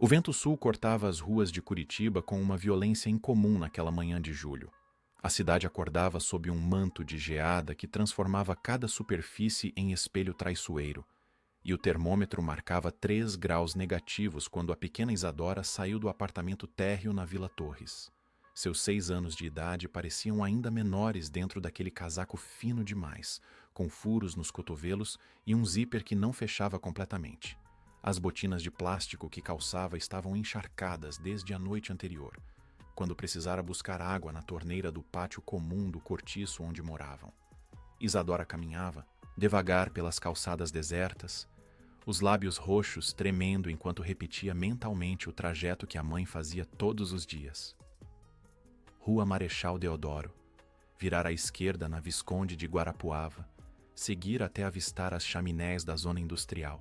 O vento sul cortava as ruas de Curitiba com uma violência incomum naquela manhã de julho. A cidade acordava sob um manto de geada que transformava cada superfície em espelho traiçoeiro, e o termômetro marcava 3 graus negativos quando a pequena Isadora saiu do apartamento térreo na Vila Torres. Seus 6 anos de idade pareciam ainda menores dentro daquele casaco fino demais, com furos nos cotovelos e um zíper que não fechava completamente. As botinas de plástico que calçava estavam encharcadas desde a noite anterior, quando precisara buscar água na torneira do pátio comum do cortiço onde moravam. Isadora caminhava, devagar pelas calçadas desertas, os lábios roxos tremendo enquanto repetia mentalmente o trajeto que a mãe fazia todos os dias. Rua Marechal Deodoro, virar à esquerda na Visconde de Guarapuava, seguir até avistar as chaminés da zona industrial.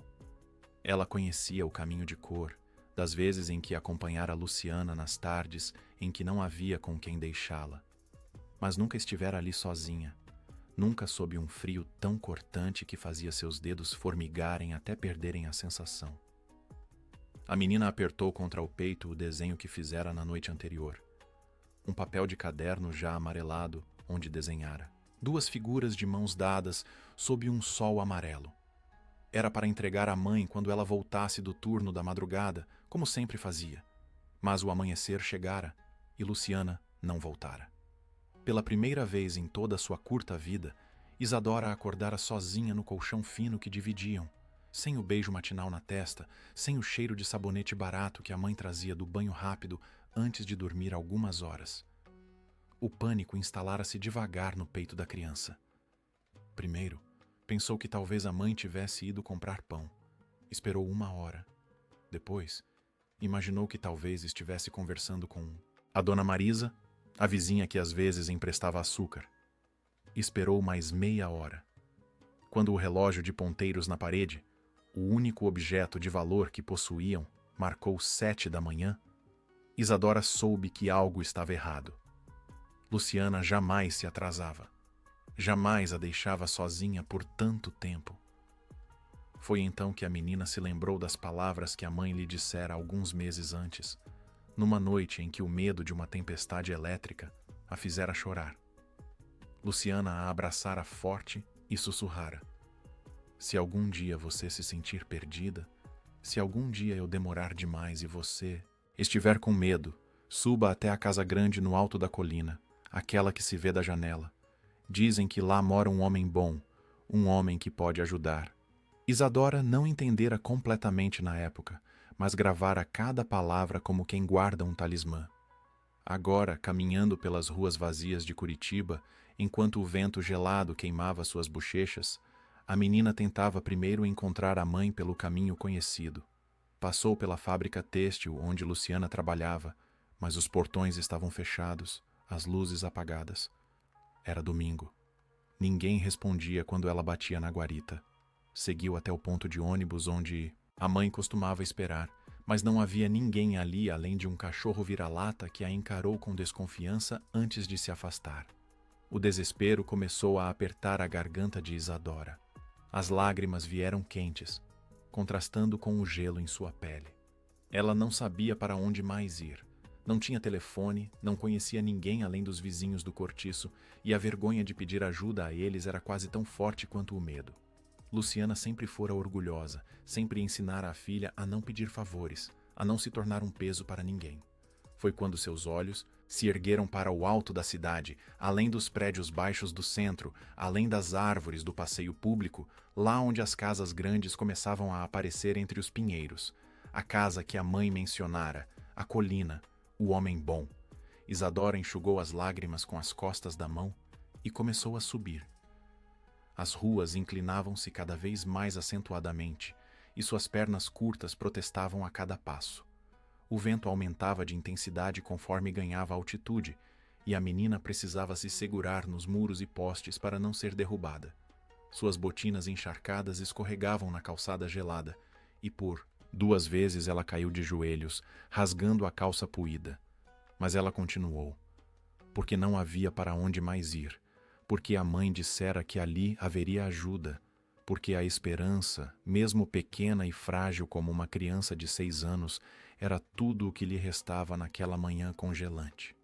Ela conhecia o caminho de cor, das vezes em que acompanhara Luciana nas tardes em que não havia com quem deixá-la. Mas nunca estivera ali sozinha, nunca sob um frio tão cortante que fazia seus dedos formigarem até perderem a sensação. A menina apertou contra o peito o desenho que fizera na noite anterior. Um papel de caderno já amarelado, onde desenhara 2 figuras de mãos dadas sob um sol amarelo. Era para entregar à mãe quando ela voltasse do turno da madrugada, como sempre fazia. Mas o amanhecer chegara e Luciana não voltara. Pela primeira vez em toda a sua curta vida, Isadora acordara sozinha no colchão fino que dividiam, sem o beijo matinal na testa, sem o cheiro de sabonete barato que a mãe trazia do banho rápido antes de dormir algumas horas. O pânico instalara-se devagar no peito da criança. Primeiro, pensou que talvez a mãe tivesse ido comprar pão. Esperou 1 hora. Depois, imaginou que talvez estivesse conversando com a Dona Marisa, a vizinha que às vezes emprestava açúcar. Esperou mais meia hora. Quando o relógio de ponteiros na parede, o único objeto de valor que possuíam, marcou 7 da manhã, Isadora soube que algo estava errado. Luciana jamais se atrasava. Jamais a deixava sozinha por tanto tempo. Foi então que a menina se lembrou das palavras que a mãe lhe dissera alguns meses antes, numa noite em que o medo de uma tempestade elétrica a fizera chorar. Luciana a abraçara forte e sussurrara: "Se algum dia você se sentir perdida, se algum dia eu demorar demais e você estiver com medo, suba até a casa grande no alto da colina, aquela que se vê da janela. Dizem que lá mora um homem bom, um homem que pode ajudar." Isadora não entendera completamente na época, mas gravara cada palavra como quem guarda um talismã. Agora, caminhando pelas ruas vazias de Curitiba, enquanto o vento gelado queimava suas bochechas, a menina tentava primeiro encontrar a mãe pelo caminho conhecido. Passou pela fábrica têxtil onde Luciana trabalhava, mas os portões estavam fechados, as luzes apagadas. Era domingo. Ninguém respondia quando ela batia na guarita. Seguiu até o ponto de ônibus onde a mãe costumava esperar, mas não havia ninguém ali além de um cachorro vira-lata que a encarou com desconfiança antes de se afastar. O desespero começou a apertar a garganta de Isadora. As lágrimas vieram quentes, contrastando com o gelo em sua pele. Ela não sabia para onde mais ir. Não tinha telefone, não conhecia ninguém além dos vizinhos do cortiço, e a vergonha de pedir ajuda a eles era quase tão forte quanto o medo. Luciana sempre fora orgulhosa, sempre ensinara a filha a não pedir favores, a não se tornar um peso para ninguém. Foi quando seus olhos se ergueram para o alto da cidade, além dos prédios baixos do centro, além das árvores do passeio público, lá onde as casas grandes começavam a aparecer entre os pinheiros. A casa que a mãe mencionara, a colina, o homem bom. Isadora enxugou as lágrimas com as costas da mão e começou a subir. As ruas inclinavam-se cada vez mais acentuadamente, e suas pernas curtas protestavam a cada passo. O vento aumentava de intensidade conforme ganhava altitude, e a menina precisava se segurar nos muros e postes para não ser derrubada. Suas botinas encharcadas escorregavam na calçada gelada, e por 2 vezes ela caiu de joelhos, rasgando a calça puída. Mas ela continuou, porque não havia para onde mais ir, porque a mãe dissera que ali haveria ajuda, porque a esperança, mesmo pequena e frágil como uma criança de 6 anos, era tudo o que lhe restava naquela manhã congelante.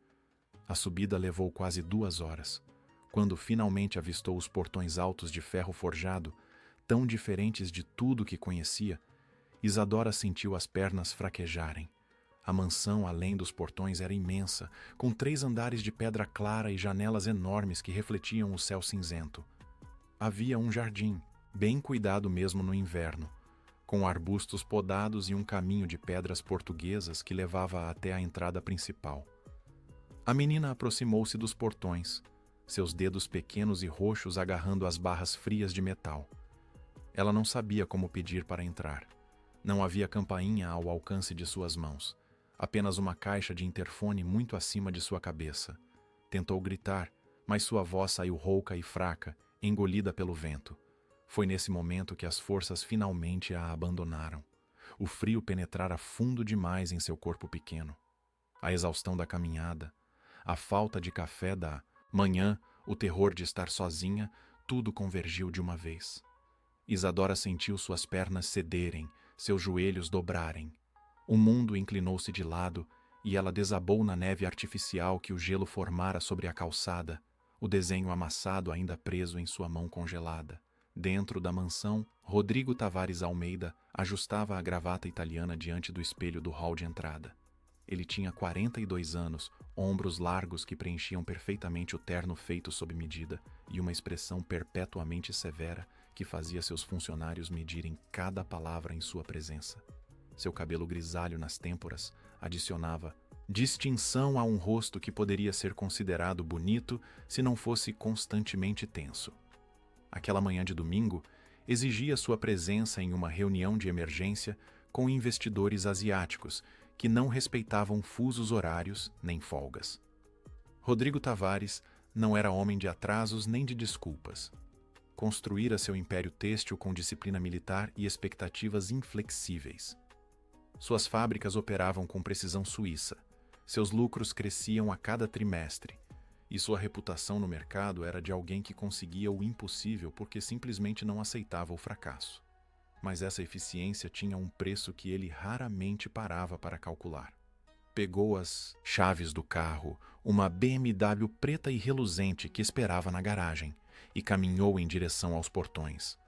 A subida levou quase 2 horas. Quando finalmente avistou os portões altos de ferro forjado, tão diferentes de tudo que conhecia, Isadora sentiu as pernas fraquejarem. A mansão além dos portões era imensa, com 3 andares de pedra clara e janelas enormes que refletiam o céu cinzento. Havia um jardim, bem cuidado mesmo no inverno, com arbustos podados e um caminho de pedras portuguesas que levava até a entrada principal. A menina aproximou-se dos portões, seus dedos pequenos e roxos agarrando as barras frias de metal. Ela não sabia como pedir para entrar. Não havia campainha ao alcance de suas mãos, apenas uma caixa de interfone muito acima de sua cabeça. Tentou gritar, mas sua voz saiu rouca e fraca, engolida pelo vento. Foi nesse momento que as forças finalmente a abandonaram. O frio penetrara fundo demais em seu corpo pequeno. A exaustão da caminhada, a falta de café da manhã, o terror de estar sozinha, tudo convergiu de uma vez. Isadora sentiu suas pernas cederem, seus joelhos dobrarem. O mundo inclinou-se de lado e ela desabou na neve artificial que o gelo formara sobre a calçada, o desenho amassado ainda preso em sua mão congelada. Dentro da mansão, Rodrigo Tavares Almeida ajustava a gravata italiana diante do espelho do hall de entrada. Ele tinha 42 anos, ombros largos que preenchiam perfeitamente o terno feito sob medida e uma expressão perpetuamente severa que fazia seus funcionários medirem cada palavra em sua presença. Seu cabelo grisalho nas têmporas adicionava distinção a um rosto que poderia ser considerado bonito se não fosse constantemente tenso. Aquela manhã de domingo exigia sua presença em uma reunião de emergência com investidores asiáticos que não respeitavam fusos horários nem folgas. Rodrigo Tavares não era homem de atrasos nem de desculpas. Construíra seu império têxtil com disciplina militar e expectativas inflexíveis. Suas fábricas operavam com precisão suíça. Seus lucros cresciam a cada trimestre. E sua reputação no mercado era de alguém que conseguia o impossível porque simplesmente não aceitava o fracasso. Mas essa eficiência tinha um preço que ele raramente parava para calcular. Pegou as chaves do carro, uma BMW preta e reluzente que esperava na garagem, e caminhou em direção aos portões.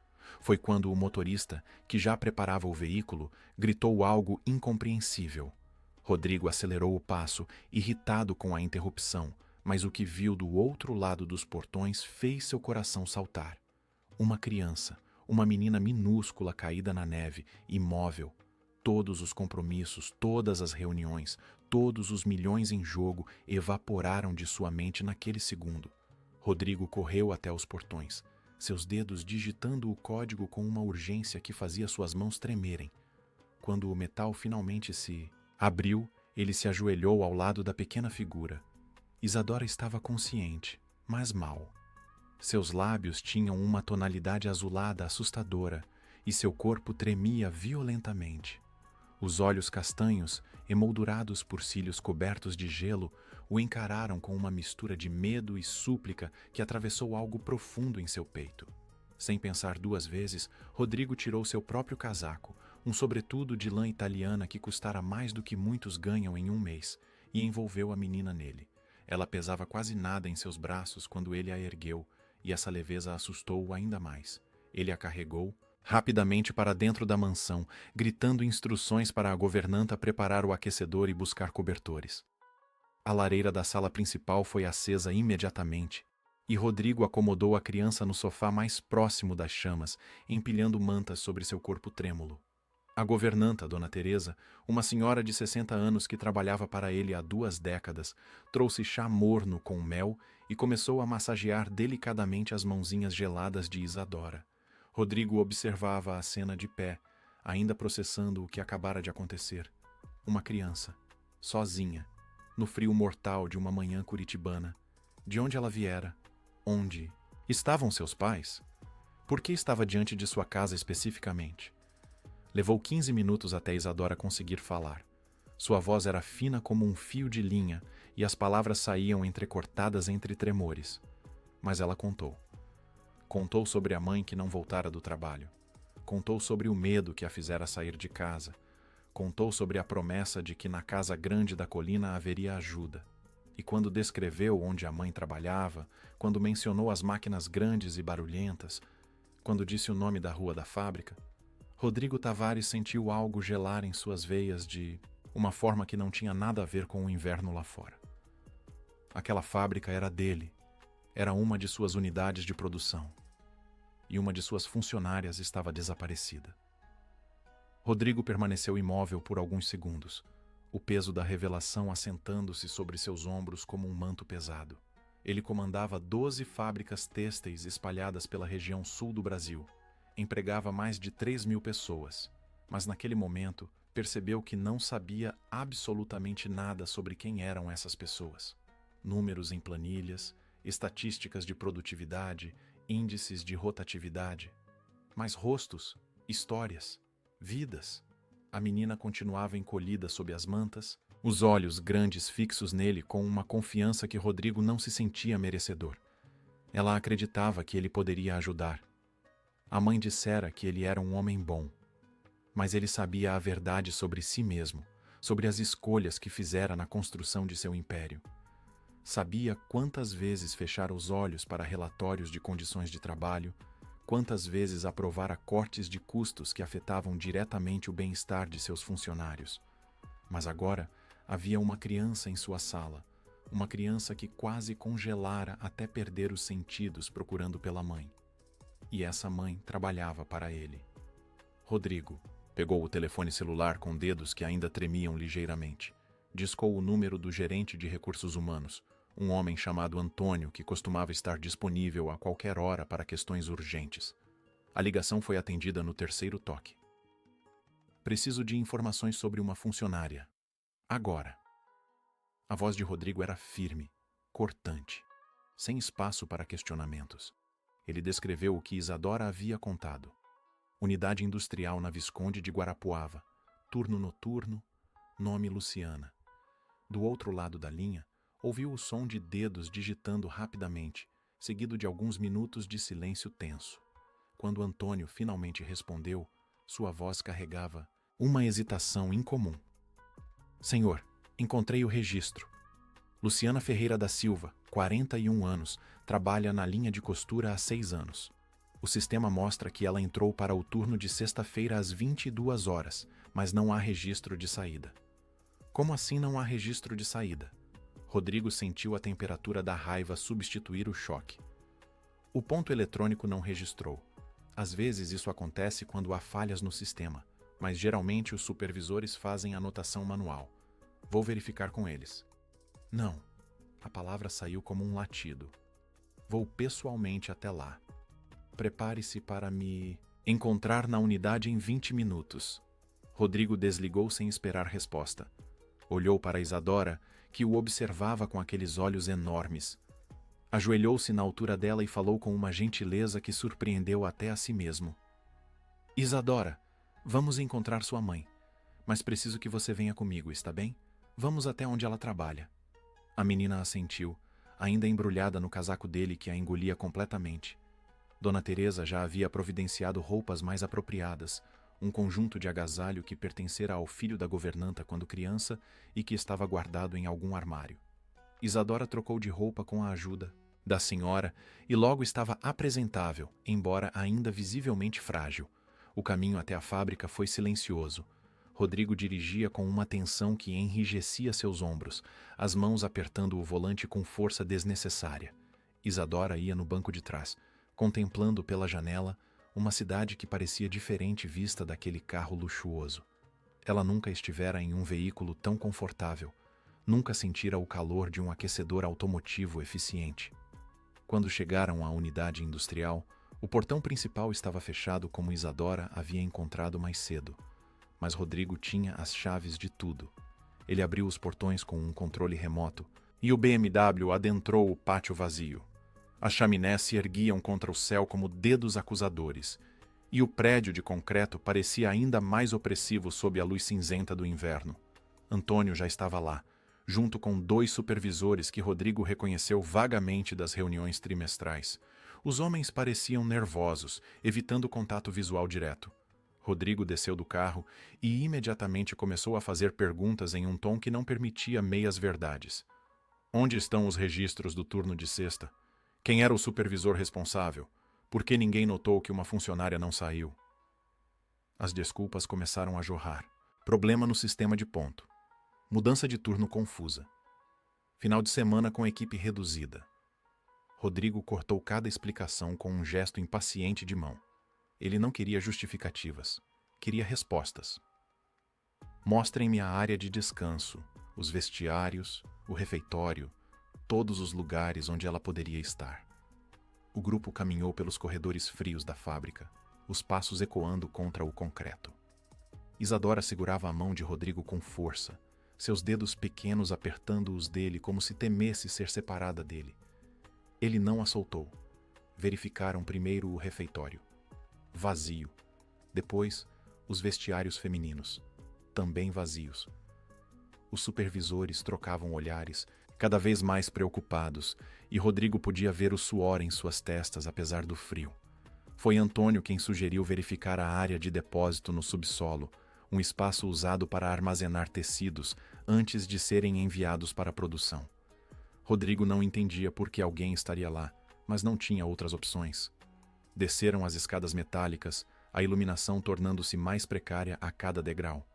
Foi quando o motorista, que já preparava o veículo, gritou algo incompreensível. Rodrigo acelerou o passo, irritado com a interrupção, mas o que viu do outro lado dos portões fez seu coração saltar. Uma criança, uma menina minúscula caída na neve, imóvel. Todos os compromissos, todas as reuniões, todos os milhões em jogo evaporaram de sua mente naquele segundo. Rodrigo correu até os portões, seus dedos digitando o código com uma urgência que fazia suas mãos tremerem. Quando o metal finalmente se abriu, ele se ajoelhou ao lado da pequena figura. Isadora estava consciente, mas mal. Seus lábios tinham uma tonalidade azulada assustadora e seu corpo tremia violentamente. Os olhos castanhos, emoldurados por cílios cobertos de gelo, o encararam com uma mistura de medo e súplica que atravessou algo profundo em seu peito. Sem pensar 2 vezes, Rodrigo tirou seu próprio casaco, um sobretudo de lã italiana que custara mais do que muitos ganham em um mês, e envolveu a menina nele. Ela pesava quase nada em seus braços quando ele a ergueu, e essa leveza assustou-o ainda mais. Ele a carregou rapidamente para dentro da mansão, gritando instruções para a governanta preparar o aquecedor e buscar cobertores. A lareira da sala principal foi acesa imediatamente, e Rodrigo acomodou a criança no sofá mais próximo das chamas, empilhando mantas sobre seu corpo trêmulo. A governanta, Dona Teresa, uma senhora de 60 anos que trabalhava para ele há 2 décadas, trouxe chá morno com mel e começou a massagear delicadamente as mãozinhas geladas de Isadora. Rodrigo observava a cena de pé, ainda processando o que acabara de acontecer. Uma criança, sozinha, no frio mortal de uma manhã curitibana. De onde ela viera? Onde estavam seus pais? Por que estava diante de sua casa especificamente? Levou 15 minutos até Isadora conseguir falar. Sua voz era fina como um fio de linha e as palavras saíam entrecortadas entre tremores. Mas ela contou. Contou sobre a mãe que não voltara do trabalho. Contou sobre o medo que a fizera sair de casa. Contou sobre a promessa de que na casa grande da colina haveria ajuda. E quando descreveu onde a mãe trabalhava, quando mencionou as máquinas grandes e barulhentas, quando disse o nome da rua da fábrica, Rodrigo Tavares sentiu algo gelar em suas veias de uma forma que não tinha nada a ver com o inverno lá fora. Aquela fábrica era dele, era uma de suas unidades de produção, e uma de suas funcionárias estava desaparecida. Rodrigo permaneceu imóvel por alguns segundos, o peso da revelação assentando-se sobre seus ombros como um manto pesado. Ele comandava 12 fábricas têxteis espalhadas pela região sul do Brasil. Empregava mais de 3.000 pessoas, mas naquele momento percebeu que não sabia absolutamente nada sobre quem eram essas pessoas. Números em planilhas, estatísticas de produtividade, índices de rotatividade. Mas rostos, histórias, vidas. A menina continuava encolhida sob as mantas, os olhos grandes fixos nele com uma confiança que Rodrigo não se sentia merecedor. Ela acreditava que ele poderia ajudar. A mãe dissera que ele era um homem bom, mas ele sabia a verdade sobre si mesmo, sobre as escolhas que fizera na construção de seu império. Sabia quantas vezes fechara os olhos para relatórios de condições de trabalho, quantas vezes aprovara cortes de custos que afetavam diretamente o bem-estar de seus funcionários. Mas agora havia uma criança em sua sala, uma criança que quase congelara até perder os sentidos procurando pela mãe. E essa mãe trabalhava para ele. Rodrigo pegou o telefone celular com dedos que ainda tremiam ligeiramente. Discou o número do gerente de recursos humanos, um homem chamado Antônio que costumava estar disponível a qualquer hora para questões urgentes. A ligação foi atendida no terceiro toque. Preciso de informações sobre uma funcionária. Agora. A voz de Rodrigo era firme, cortante, sem espaço para questionamentos. Ele descreveu o que Isadora havia contado. Unidade industrial na Visconde de Guarapuava, turno noturno, nome Luciana. Do outro lado da linha, ouviu o som de dedos digitando rapidamente, seguido de alguns minutos de silêncio tenso. Quando Antônio finalmente respondeu, sua voz carregava uma hesitação incomum. Senhor, encontrei o registro. Luciana Ferreira da Silva, 41 anos, trabalha na linha de costura há 6 anos. O sistema mostra que ela entrou para o turno de sexta-feira às 22 horas, mas não há registro de saída. Como assim não há registro de saída? Rodrigo sentiu a temperatura da raiva substituir o choque. O ponto eletrônico não registrou. Às vezes isso acontece quando há falhas no sistema, mas geralmente os supervisores fazem anotação manual. Vou verificar com eles. Não. A palavra saiu como um latido. Vou pessoalmente até lá. Prepare-se para me encontrar na unidade em 20 minutos. Rodrigo desligou sem esperar resposta. Olhou para Isadora, que o observava com aqueles olhos enormes. Ajoelhou-se na altura dela e falou com uma gentileza que surpreendeu até a si mesmo. Isadora, vamos encontrar sua mãe. Mas preciso que você venha comigo, está bem? Vamos até onde ela trabalha. A menina assentiu, ainda embrulhada no casaco dele que a engolia completamente. Dona Teresa já havia providenciado roupas mais apropriadas, um conjunto de agasalho que pertencera ao filho da governanta quando criança e que estava guardado em algum armário. Isadora trocou de roupa com a ajuda da senhora e logo estava apresentável, embora ainda visivelmente frágil. O caminho até a fábrica foi silencioso. Rodrigo dirigia com uma tensão que enrijecia seus ombros, as mãos apertando o volante com força desnecessária. Isadora ia no banco de trás, contemplando pela janela uma cidade que parecia diferente vista daquele carro luxuoso. Ela nunca estivera em um veículo tão confortável, nunca sentira o calor de um aquecedor automotivo eficiente. Quando chegaram à unidade industrial, o portão principal estava fechado como Isadora havia encontrado mais cedo, mas Rodrigo tinha as chaves de tudo. Ele abriu os portões com um controle remoto e o BMW adentrou o pátio vazio. As chaminés se erguiam contra o céu como dedos acusadores, e o prédio de concreto parecia ainda mais opressivo sob a luz cinzenta do inverno. Antônio já estava lá, junto com 2 supervisores que Rodrigo reconheceu vagamente das reuniões trimestrais. Os homens pareciam nervosos, evitando contato visual direto. Rodrigo desceu do carro e imediatamente começou a fazer perguntas em um tom que não permitia meias-verdades. Onde estão os registros do turno de sexta? Quem era o supervisor responsável? Por que ninguém notou que uma funcionária não saiu? As desculpas começaram a jorrar. Problema no sistema de ponto. Mudança de turno confusa. Final de semana com equipe reduzida. Rodrigo cortou cada explicação com um gesto impaciente de mão. Ele não queria justificativas. Queria respostas. Mostrem-me a área de descanso, os vestiários, o refeitório, todos os lugares onde ela poderia estar. O grupo caminhou pelos corredores frios da fábrica, os passos ecoando contra o concreto. Isadora segurava a mão de Rodrigo com força, seus dedos pequenos apertando os dele como se temesse ser separada dele. Ele não a soltou. Verificaram primeiro o refeitório. Vazio. Depois, os vestiários femininos. Também vazios. Os supervisores trocavam olhares, cada vez mais preocupados, e Rodrigo podia ver o suor em suas testas apesar do frio. Foi Antônio quem sugeriu verificar a área de depósito no subsolo, um espaço usado para armazenar tecidos antes de serem enviados para a produção. Rodrigo não entendia por que alguém estaria lá, mas não tinha outras opções. Desceram as escadas metálicas, a iluminação tornando-se mais precária a cada degrau.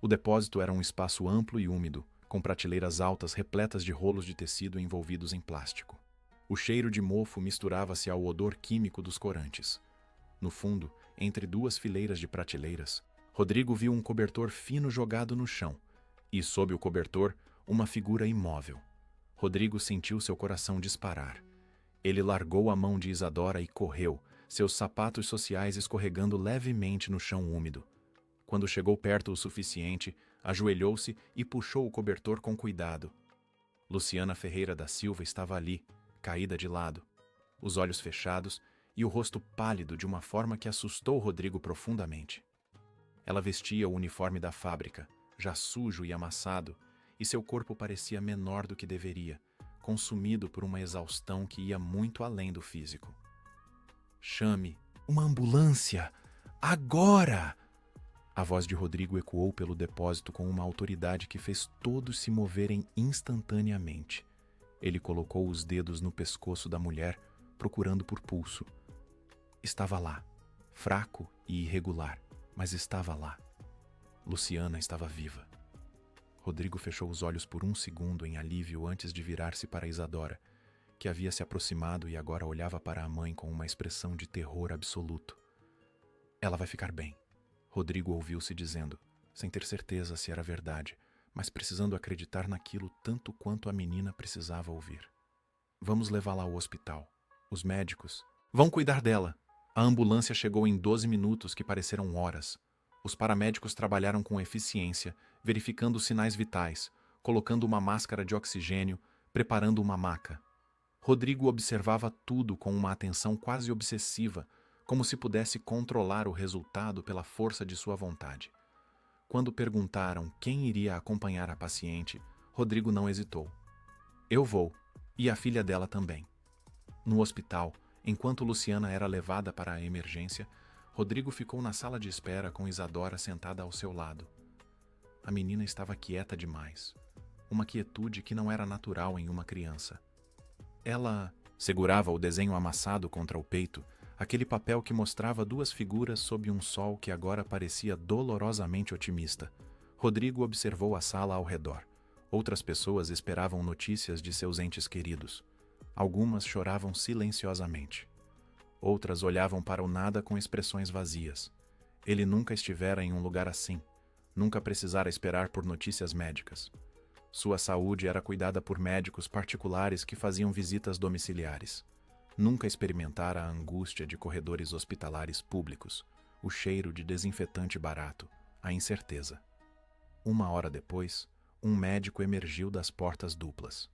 O depósito era um espaço amplo e úmido, com prateleiras altas repletas de rolos de tecido envolvidos em plástico. O cheiro de mofo misturava-se ao odor químico dos corantes. No fundo, entre duas fileiras de prateleiras, Rodrigo viu um cobertor fino jogado no chão, e, sob o cobertor, uma figura imóvel. Rodrigo sentiu seu coração disparar. Ele largou a mão de Isadora e correu, seus sapatos sociais escorregando levemente no chão úmido. Quando chegou perto o suficiente, ajoelhou-se e puxou o cobertor com cuidado. Luciana Ferreira da Silva estava ali, caída de lado, os olhos fechados e o rosto pálido de uma forma que assustou Rodrigo profundamente. Ela vestia o uniforme da fábrica, já sujo e amassado, e seu corpo parecia menor do que deveria, consumido por uma exaustão que ia muito além do físico. "Chame uma ambulância! Agora!" A voz de Rodrigo ecoou pelo depósito com uma autoridade que fez todos se moverem instantaneamente. Ele colocou os dedos no pescoço da mulher, procurando por pulso. Estava lá, fraco e irregular, mas estava lá. Luciana estava viva. Rodrigo fechou os olhos por um segundo em alívio antes de virar-se para Isadora, que havia se aproximado e agora olhava para a mãe com uma expressão de terror absoluto. "Ela vai ficar bem", Rodrigo ouviu-se dizendo, sem ter certeza se era verdade, mas precisando acreditar naquilo tanto quanto a menina precisava ouvir. "Vamos levá-la ao hospital. Os médicos vão cuidar dela." A ambulância chegou em 12 minutos, que pareceram horas. Os paramédicos trabalharam com eficiência, verificando os sinais vitais, colocando uma máscara de oxigênio, preparando uma maca. Rodrigo observava tudo com uma atenção quase obsessiva, como se pudesse controlar o resultado pela força de sua vontade. Quando perguntaram quem iria acompanhar a paciente, Rodrigo não hesitou. "Eu vou, e a filha dela também." No hospital, enquanto Luciana era levada para a emergência, Rodrigo ficou na sala de espera com Isadora sentada ao seu lado. A menina estava quieta demais, uma quietude que não era natural em uma criança. Ela segurava o desenho amassado contra o peito, aquele papel que mostrava duas figuras sob um sol que agora parecia dolorosamente otimista. Rodrigo observou a sala ao redor. Outras pessoas esperavam notícias de seus entes queridos. Algumas choravam silenciosamente. Outras olhavam para o nada com expressões vazias. Ele nunca estivera em um lugar assim. Nunca precisara esperar por notícias médicas. Sua saúde era cuidada por médicos particulares que faziam visitas domiciliares. Nunca experimentara a angústia de corredores hospitalares públicos, o cheiro de desinfetante barato, a incerteza. 1 hora depois, um médico emergiu das portas duplas.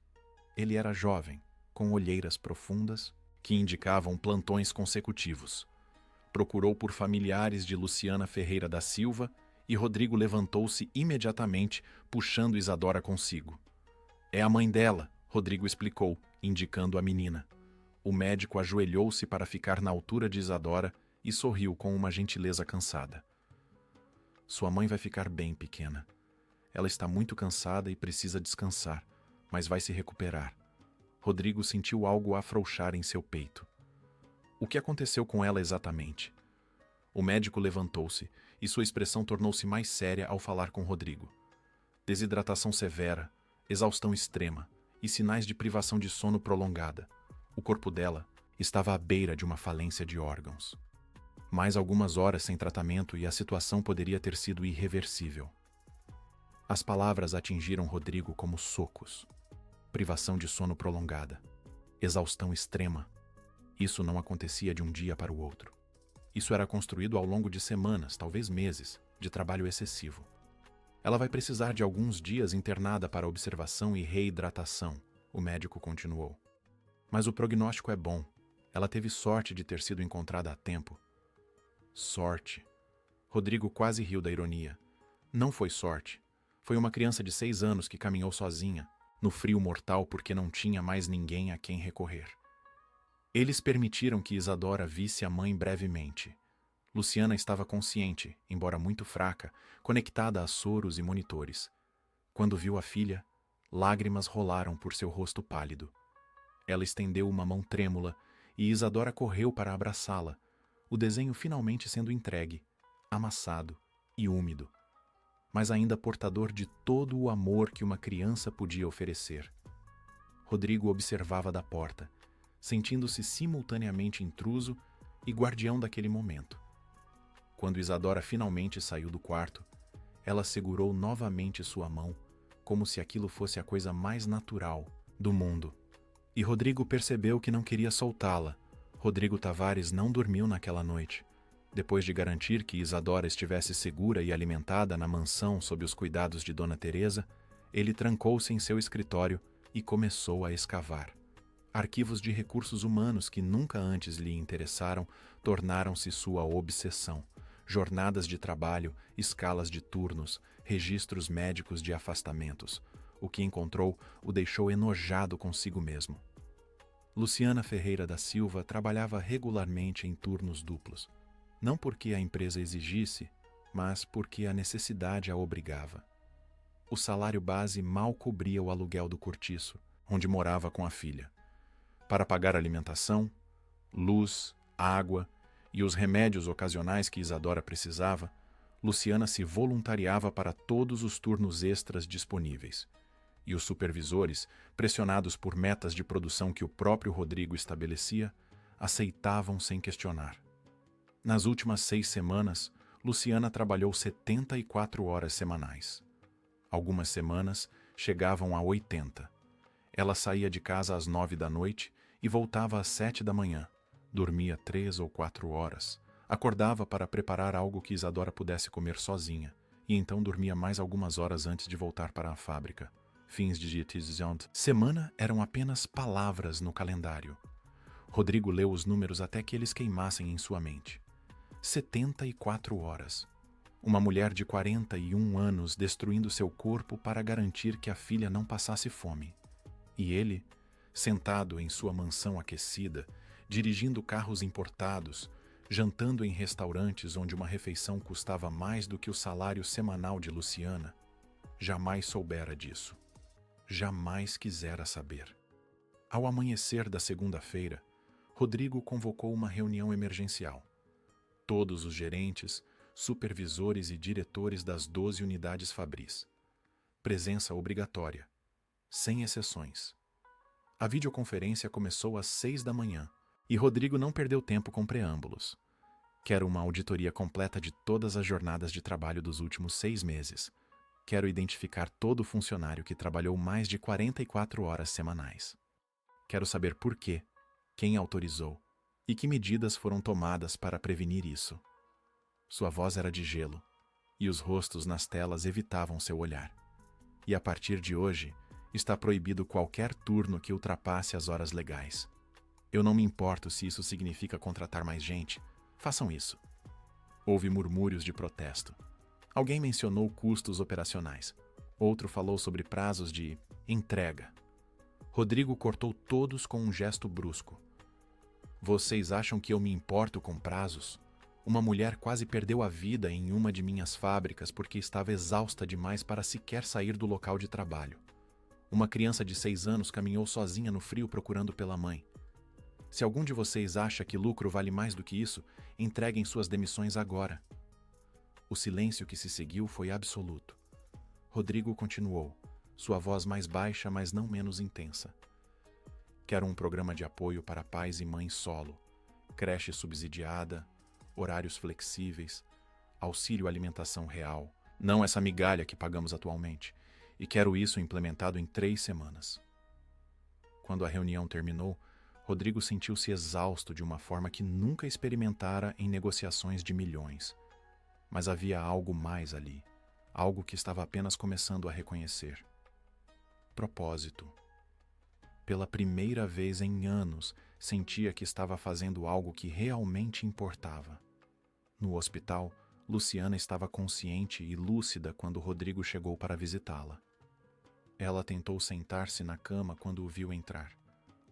Ele era jovem, com olheiras profundas, que indicavam plantões consecutivos. Procurou por familiares de Luciana Ferreira da Silva e Rodrigo levantou-se imediatamente, puxando Isadora consigo. "É a mãe dela", Rodrigo explicou, indicando a menina. O médico ajoelhou-se para ficar na altura de Isadora e sorriu com uma gentileza cansada. Sua mãe vai ficar bem, pequena. Ela está muito cansada e precisa descansar, mas vai se recuperar. Rodrigo sentiu algo afrouxar em seu peito. O que aconteceu com ela exatamente? O médico levantou-se e sua expressão tornou-se mais séria ao falar com Rodrigo. Desidratação severa, exaustão extrema e sinais de privação de sono prolongada. O corpo dela estava à beira de uma falência de órgãos. Mais algumas horas sem tratamento e a situação poderia ter sido irreversível. As palavras atingiram Rodrigo como socos. Privação de sono prolongada. Exaustão extrema. Isso não acontecia de um dia para o outro. Isso era construído ao longo de semanas, talvez meses, de trabalho excessivo. Ela vai precisar de alguns dias internada para observação e reidratação, o médico continuou. Mas o prognóstico é bom. Ela teve sorte de ter sido encontrada a tempo. Sorte. Rodrigo quase riu da ironia. Não foi sorte. Foi uma criança de 6 anos que caminhou sozinha, no frio mortal porque não tinha mais ninguém a quem recorrer. Eles permitiram que Isadora visse a mãe brevemente. Luciana estava consciente, embora muito fraca, conectada a soros e monitores. Quando viu a filha, lágrimas rolaram por seu rosto pálido. Ela estendeu uma mão trêmula e Isadora correu para abraçá-la, o desenho finalmente sendo entregue, amassado e úmido, mas ainda portador de todo o amor que uma criança podia oferecer. Rodrigo observava da porta, sentindo-se simultaneamente intruso e guardião daquele momento. Quando Isadora finalmente saiu do quarto, ela segurou novamente sua mão, como se aquilo fosse a coisa mais natural do mundo. E Rodrigo percebeu que não queria soltá-la. Rodrigo Tavares não dormiu naquela noite. Depois de garantir que Isadora estivesse segura e alimentada na mansão sob os cuidados de Dona Teresa, ele trancou-se em seu escritório e começou a escavar. Arquivos de recursos humanos que nunca antes lhe interessaram tornaram-se sua obsessão. Jornadas de trabalho, escalas de turnos, registros médicos de afastamentos. O que encontrou o deixou enojado consigo mesmo. Luciana Ferreira da Silva trabalhava regularmente em turnos duplos. Não porque a empresa exigisse, mas porque a necessidade a obrigava. O salário base mal cobria o aluguel do cortiço, onde morava com a filha. Para pagar alimentação, luz, água e os remédios ocasionais que Isadora precisava, Luciana se voluntariava para todos os turnos extras disponíveis. E os supervisores, pressionados por metas de produção que o próprio Rodrigo estabelecia, aceitavam sem questionar. Nas últimas 6 semanas, Luciana trabalhou 74 horas semanais. Algumas semanas chegavam a 80. Ela saía de casa às 9 da noite e voltava às 7 da manhã. Dormia 3 ou 4 horas. Acordava para preparar algo que Isadora pudesse comer sozinha, e então dormia mais algumas horas antes de voltar para a fábrica. Fins de dietização. Semana eram apenas palavras no calendário. Rodrigo leu os números até que eles queimassem em sua mente. 74 horas. Uma mulher de 41 anos destruindo seu corpo para garantir que a filha não passasse fome. E ele, sentado em sua mansão aquecida, dirigindo carros importados, jantando em restaurantes onde uma refeição custava mais do que o salário semanal de Luciana, jamais soubera disso. Jamais quisera saber. Ao amanhecer da segunda-feira, Rodrigo convocou uma reunião emergencial. Todos os gerentes, supervisores e diretores das 12 unidades Fabris. Presença obrigatória, sem exceções. A videoconferência começou às 6 da manhã e Rodrigo não perdeu tempo com preâmbulos. Quero uma auditoria completa de todas as jornadas de trabalho dos últimos 6 meses. Quero identificar todo funcionário que trabalhou mais de 44 horas semanais. Quero saber por quê, quem autorizou e que medidas foram tomadas para prevenir isso. Sua voz era de gelo e os rostos nas telas evitavam seu olhar. E a partir de hoje, está proibido qualquer turno que ultrapasse as horas legais. Eu não me importo se isso significa contratar mais gente. Façam isso. Houve murmúrios de protesto. Alguém mencionou custos operacionais. Outro falou sobre prazos de entrega. Rodrigo cortou todos com um gesto brusco. Vocês acham que eu me importo com prazos? Uma mulher quase perdeu a vida em uma de minhas fábricas porque estava exausta demais para sequer sair do local de trabalho. Uma criança de 6 anos caminhou sozinha no frio procurando pela mãe. Se algum de vocês acha que lucro vale mais do que isso, entreguem suas demissões agora. O silêncio que se seguiu foi absoluto. Rodrigo continuou, sua voz mais baixa, mas não menos intensa. Quero um programa de apoio para pais e mães solo, creche subsidiada, horários flexíveis, auxílio alimentação real, não essa migalha que pagamos atualmente, e quero isso implementado em 3 semanas. Quando a reunião terminou, Rodrigo sentiu-se exausto de uma forma que nunca experimentara em negociações de milhões. Mas havia algo mais ali, algo que estava apenas começando a reconhecer. Propósito. Pela primeira vez em anos, sentia que estava fazendo algo que realmente importava. No hospital, Luciana estava consciente e lúcida quando Rodrigo chegou para visitá-la. Ela tentou sentar-se na cama quando o viu entrar,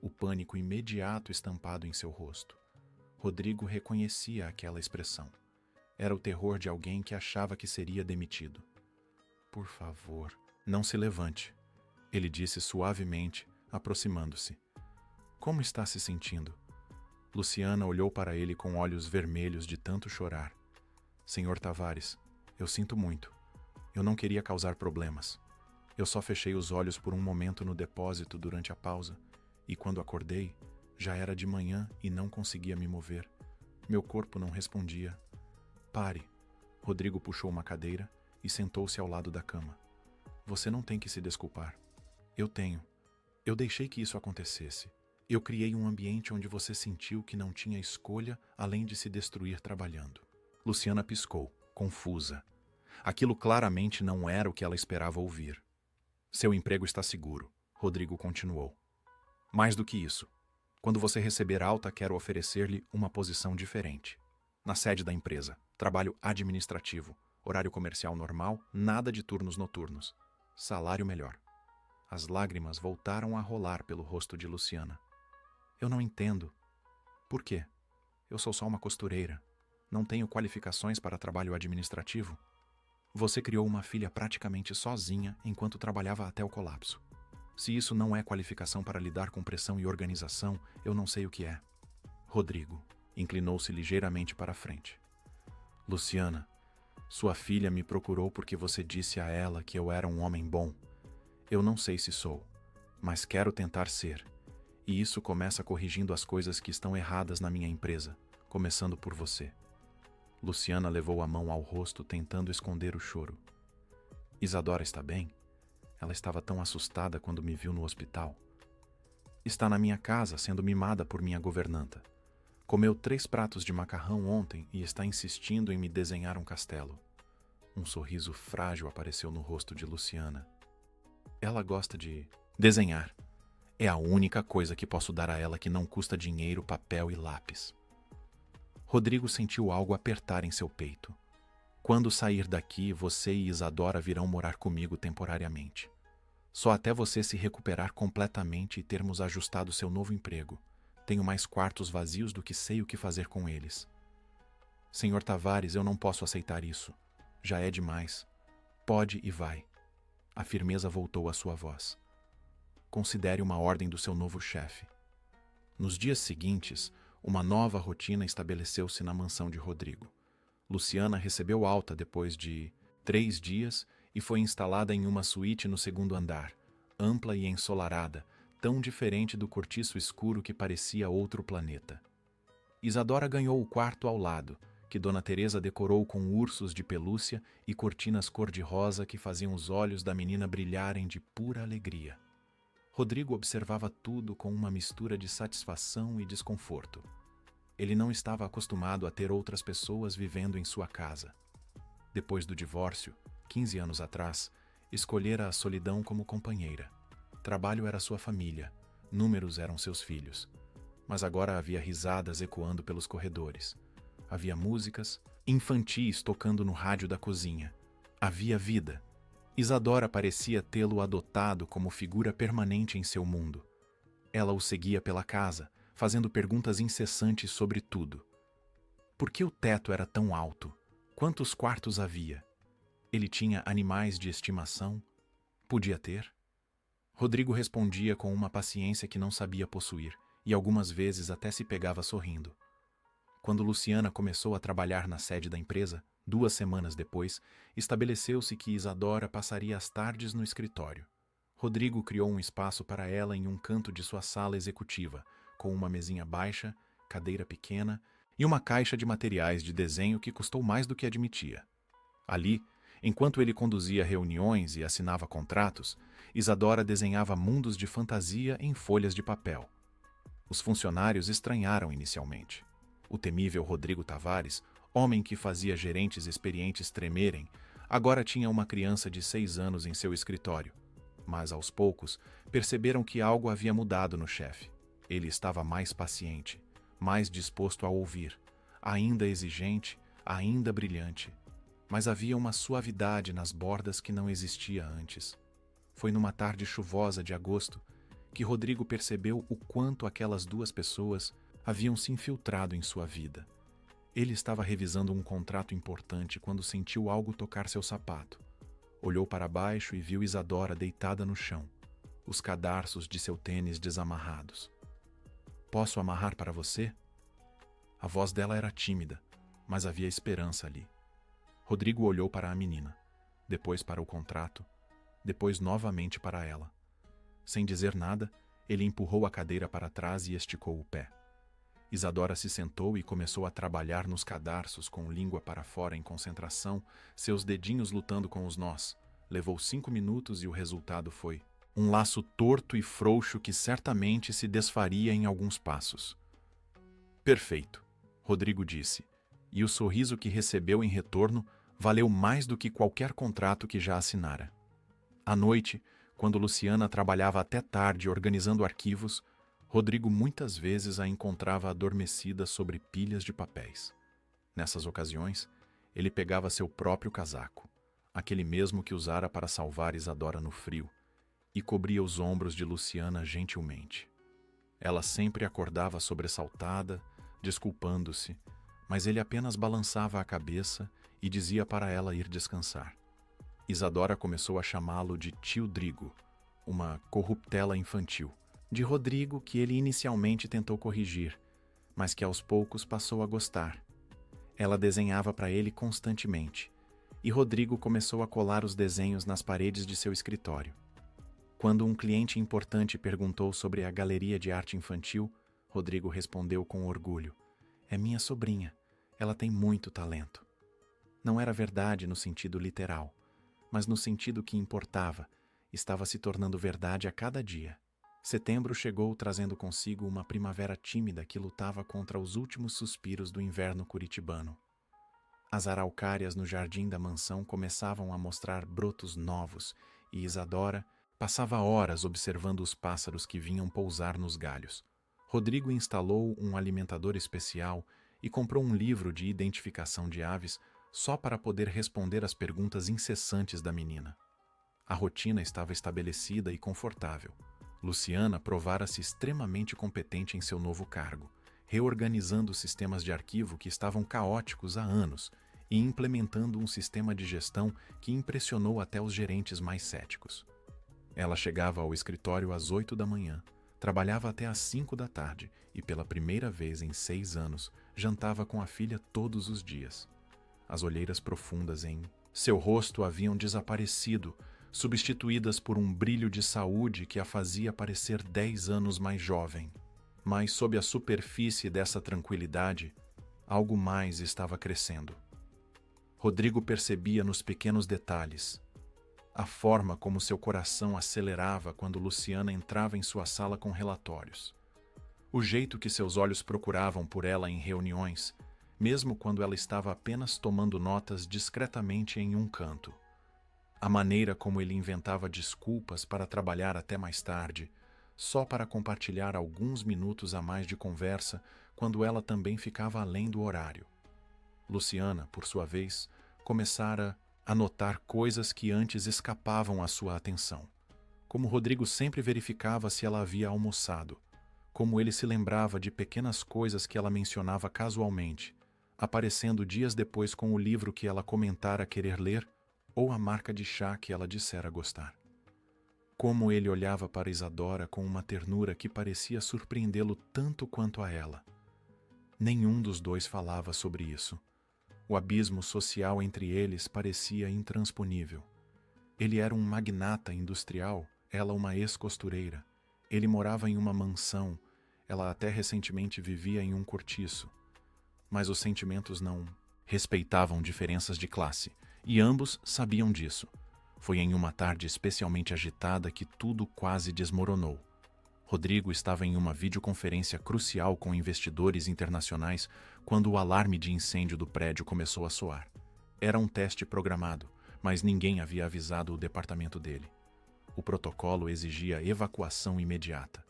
o pânico imediato estampado em seu rosto. Rodrigo reconhecia aquela expressão. Era o terror de alguém que achava que seria demitido. Por favor, não se levante, ele disse suavemente, aproximando-se. Como está se sentindo? Luciana olhou para ele com olhos vermelhos de tanto chorar. Senhor Tavares, eu sinto muito. Eu não queria causar problemas. Eu só fechei os olhos por um momento no depósito durante a pausa, e quando acordei, já era de manhã e não conseguia me mover. Meu corpo não respondia. Pare. Rodrigo puxou uma cadeira e sentou-se ao lado da cama. Você não tem que se desculpar. Eu tenho. Eu deixei que isso acontecesse. Eu criei um ambiente onde você sentiu que não tinha escolha além de se destruir trabalhando. Luciana piscou, confusa. Aquilo claramente não era o que ela esperava ouvir. Seu emprego está seguro, Rodrigo continuou. Mais do que isso, quando você receber alta, quero oferecer-lhe uma posição diferente. Na sede da empresa, trabalho administrativo, horário comercial normal, nada de turnos noturnos. Salário melhor. As lágrimas voltaram a rolar pelo rosto de Luciana. Eu não entendo. Por quê? Eu sou só uma costureira. Não tenho qualificações para trabalho administrativo. Você criou uma filha praticamente sozinha enquanto trabalhava até o colapso. Se isso não é qualificação para lidar com pressão e organização, eu não sei o que é. Rodrigo inclinou-se ligeiramente para a frente. Luciana, sua filha me procurou porque você disse a ela que eu era um homem bom. Eu não sei se sou, mas quero tentar ser. E isso começa corrigindo as coisas que estão erradas na minha empresa, começando por você. Luciana levou a mão ao rosto tentando esconder o choro. Isadora está bem? Ela estava tão assustada quando me viu no hospital. Está na minha casa sendo mimada por minha governanta. Comeu 3 pratos de macarrão ontem e está insistindo em me desenhar um castelo. Um sorriso frágil apareceu no rosto de Luciana. Ela gosta de desenhar. É a única coisa que posso dar a ela que não custa dinheiro, papel e lápis. Rodrigo sentiu algo apertar em seu peito. Quando sair daqui, você e Isadora virão morar comigo temporariamente. Só até você se recuperar completamente e termos ajustado seu novo emprego. Tenho mais quartos vazios do que sei o que fazer com eles. Senhor Tavares, eu não posso aceitar isso. Já é demais. Pode e vai. A firmeza voltou à sua voz. Considere uma ordem do seu novo chefe. Nos dias seguintes, uma nova rotina estabeleceu-se na mansão de Rodrigo. Luciana recebeu alta depois de 3 dias e foi instalada em uma suíte no 2º andar, ampla e ensolarada, tão diferente do cortiço escuro que parecia outro planeta. Isadora ganhou o quarto ao lado, que Dona Teresa decorou com ursos de pelúcia e cortinas cor-de-rosa que faziam os olhos da menina brilharem de pura alegria. Rodrigo observava tudo com uma mistura de satisfação e desconforto. Ele não estava acostumado a ter outras pessoas vivendo em sua casa. Depois do divórcio, 15 anos atrás, escolhera a solidão como companheira. Trabalho era sua família, números eram seus filhos. Mas agora havia risadas ecoando pelos corredores. Havia músicas infantis tocando no rádio da cozinha. Havia vida. Isadora parecia tê-lo adotado como figura permanente em seu mundo. Ela o seguia pela casa, fazendo perguntas incessantes sobre tudo. Por que o teto era tão alto? Quantos quartos havia? Ele tinha animais de estimação? Podia ter? Rodrigo respondia com uma paciência que não sabia possuir, e algumas vezes até se pegava sorrindo. Quando Luciana começou a trabalhar na sede da empresa, 2 semanas depois, estabeleceu-se que Isadora passaria as tardes no escritório. Rodrigo criou um espaço para ela em um canto de sua sala executiva, com uma mesinha baixa, cadeira pequena e uma caixa de materiais de desenho que custou mais do que admitia. Ali, enquanto ele conduzia reuniões e assinava contratos, Isadora desenhava mundos de fantasia em folhas de papel. Os funcionários estranharam inicialmente. O temível Rodrigo Tavares, homem que fazia gerentes experientes tremerem, agora tinha uma criança de 6 anos em seu escritório. Mas, aos poucos, perceberam que algo havia mudado no chefe. Ele estava mais paciente, mais disposto a ouvir, ainda exigente, ainda brilhante. Mas havia uma suavidade nas bordas que não existia antes. Foi numa tarde chuvosa de agosto que Rodrigo percebeu o quanto aquelas 2 pessoas haviam se infiltrado em sua vida. Ele estava revisando um contrato importante quando sentiu algo tocar seu sapato. Olhou para baixo e viu Isadora deitada no chão, os cadarços de seu tênis desamarrados. "Posso amarrar para você?" A voz dela era tímida, mas havia esperança ali. Rodrigo olhou para a menina, depois para o contrato, depois novamente para ela. Sem dizer nada, ele empurrou a cadeira para trás e esticou o pé. Isadora se sentou e começou a trabalhar nos cadarços com língua para fora em concentração, seus dedinhos lutando com os nós. Levou 5 minutos e o resultado foi um laço torto e frouxo que certamente se desfaria em alguns passos. "Perfeito", Rodrigo disse, e o sorriso que recebeu em retorno valeu mais do que qualquer contrato que já assinara. À noite, quando Luciana trabalhava até tarde organizando arquivos, Rodrigo muitas vezes a encontrava adormecida sobre pilhas de papéis. Nessas ocasiões, ele pegava seu próprio casaco, aquele mesmo que usara para salvar Isadora no frio, e cobria os ombros de Luciana gentilmente. Ela sempre acordava sobressaltada, desculpando-se, mas ele apenas balançava a cabeça e dizia para ela ir descansar. Isadora começou a chamá-lo de tio Drigo, uma corruptela infantil, de Rodrigo que ele inicialmente tentou corrigir, mas que aos poucos passou a gostar. Ela desenhava para ele constantemente, e Rodrigo começou a colar os desenhos nas paredes de seu escritório. Quando um cliente importante perguntou sobre a galeria de arte infantil, Rodrigo respondeu com orgulho: "É minha sobrinha, ela tem muito talento." Não era verdade no sentido literal, mas no sentido que importava, estava se tornando verdade a cada dia. Setembro chegou trazendo consigo uma primavera tímida que lutava contra os últimos suspiros do inverno curitibano. As araucárias no jardim da mansão começavam a mostrar brotos novos e Isadora passava horas observando os pássaros que vinham pousar nos galhos. Rodrigo instalou um alimentador especial e comprou um livro de identificação de aves só para poder responder às perguntas incessantes da menina. A rotina estava estabelecida e confortável. Luciana provara-se extremamente competente em seu novo cargo, reorganizando os sistemas de arquivo que estavam caóticos há anos e implementando um sistema de gestão que impressionou até os gerentes mais céticos. Ela chegava ao escritório às 8 da manhã, trabalhava até às 5 da tarde e, pela primeira vez em 6 anos, jantava com a filha todos os dias. As olheiras profundas em seu rosto haviam desaparecido, substituídas por um brilho de saúde que a fazia parecer 10 anos mais jovem. Mas sob a superfície dessa tranquilidade, algo mais estava crescendo. Rodrigo percebia nos pequenos detalhes a forma como seu coração acelerava quando Luciana entrava em sua sala com relatórios. O jeito que seus olhos procuravam por ela em reuniões, mesmo quando ela estava apenas tomando notas discretamente em um canto. A maneira como ele inventava desculpas para trabalhar até mais tarde, só para compartilhar alguns minutos a mais de conversa quando ela também ficava além do horário. Luciana, por sua vez, começara a notar coisas que antes escapavam à sua atenção. Como Rodrigo sempre verificava se ela havia almoçado, como ele se lembrava de pequenas coisas que ela mencionava casualmente, aparecendo dias depois com o livro que ela comentara querer ler ou a marca de chá que ela dissera gostar. Como ele olhava para Isadora com uma ternura que parecia surpreendê-lo tanto quanto a ela. Nenhum dos dois falava sobre isso. O abismo social entre eles parecia intransponível. Ele era um magnata industrial, ela uma ex-costureira. Ele morava em uma mansão, ela até recentemente vivia em um cortiço. Mas os sentimentos não respeitavam diferenças de classe, e ambos sabiam disso. Foi em uma tarde especialmente agitada que tudo quase desmoronou. Rodrigo estava em uma videoconferência crucial com investidores internacionais quando o alarme de incêndio do prédio começou a soar. Era um teste programado, mas ninguém havia avisado o departamento dele. O protocolo exigia evacuação imediata.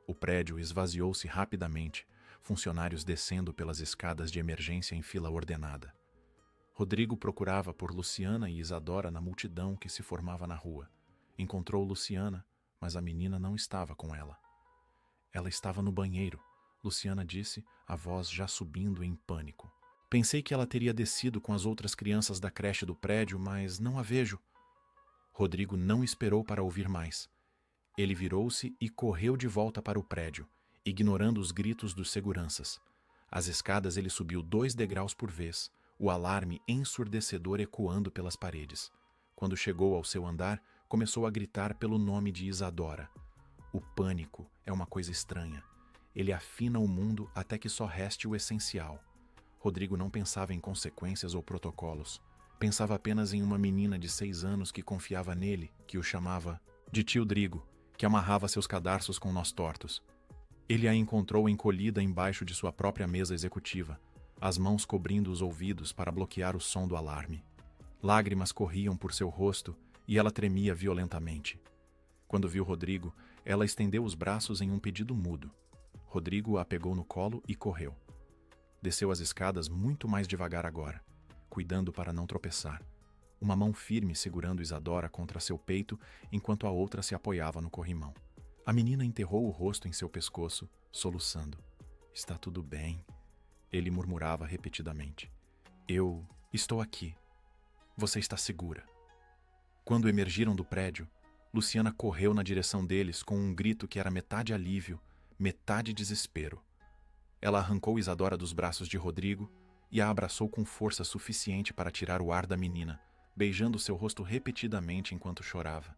O prédio esvaziou-se rapidamente, funcionários descendo pelas escadas de emergência em fila ordenada. Rodrigo procurava por Luciana e Isadora na multidão que se formava na rua. Encontrou Luciana, mas a menina não estava com ela. Ela estava no banheiro, Luciana disse, a voz já subindo em pânico. Pensei que ela teria descido com as outras crianças da creche do prédio, mas não a vejo. Rodrigo não esperou para ouvir mais. Ele virou-se e correu de volta para o prédio, ignorando os gritos dos seguranças. As escadas ele subiu 2 degraus por vez, o alarme ensurdecedor ecoando pelas paredes. Quando chegou ao seu andar, começou a gritar pelo nome de Isadora. O pânico é uma coisa estranha. Ele afina o mundo até que só reste o essencial. Rodrigo não pensava em consequências ou protocolos. Pensava apenas em uma menina de 6 anos que confiava nele, que o chamava de tio Drigo, que amarrava seus cadarços com nós tortos. Ele a encontrou encolhida embaixo de sua própria mesa executiva, as mãos cobrindo os ouvidos para bloquear o som do alarme. Lágrimas corriam por seu rosto e ela tremia violentamente. Quando viu Rodrigo, ela estendeu os braços em um pedido mudo. Rodrigo a pegou no colo e correu. Desceu as escadas muito mais devagar agora, cuidando para não tropeçar. Uma mão firme segurando Isadora contra seu peito, enquanto a outra se apoiava no corrimão. A menina enterrou o rosto em seu pescoço, soluçando. Está tudo bem, ele murmurava repetidamente. Eu estou aqui. Você está segura. Quando emergiram do prédio, Luciana correu na direção deles com um grito que era metade alívio, metade desespero. Ela arrancou Isadora dos braços de Rodrigo e a abraçou com força suficiente para tirar o ar da menina, beijando seu rosto repetidamente enquanto chorava.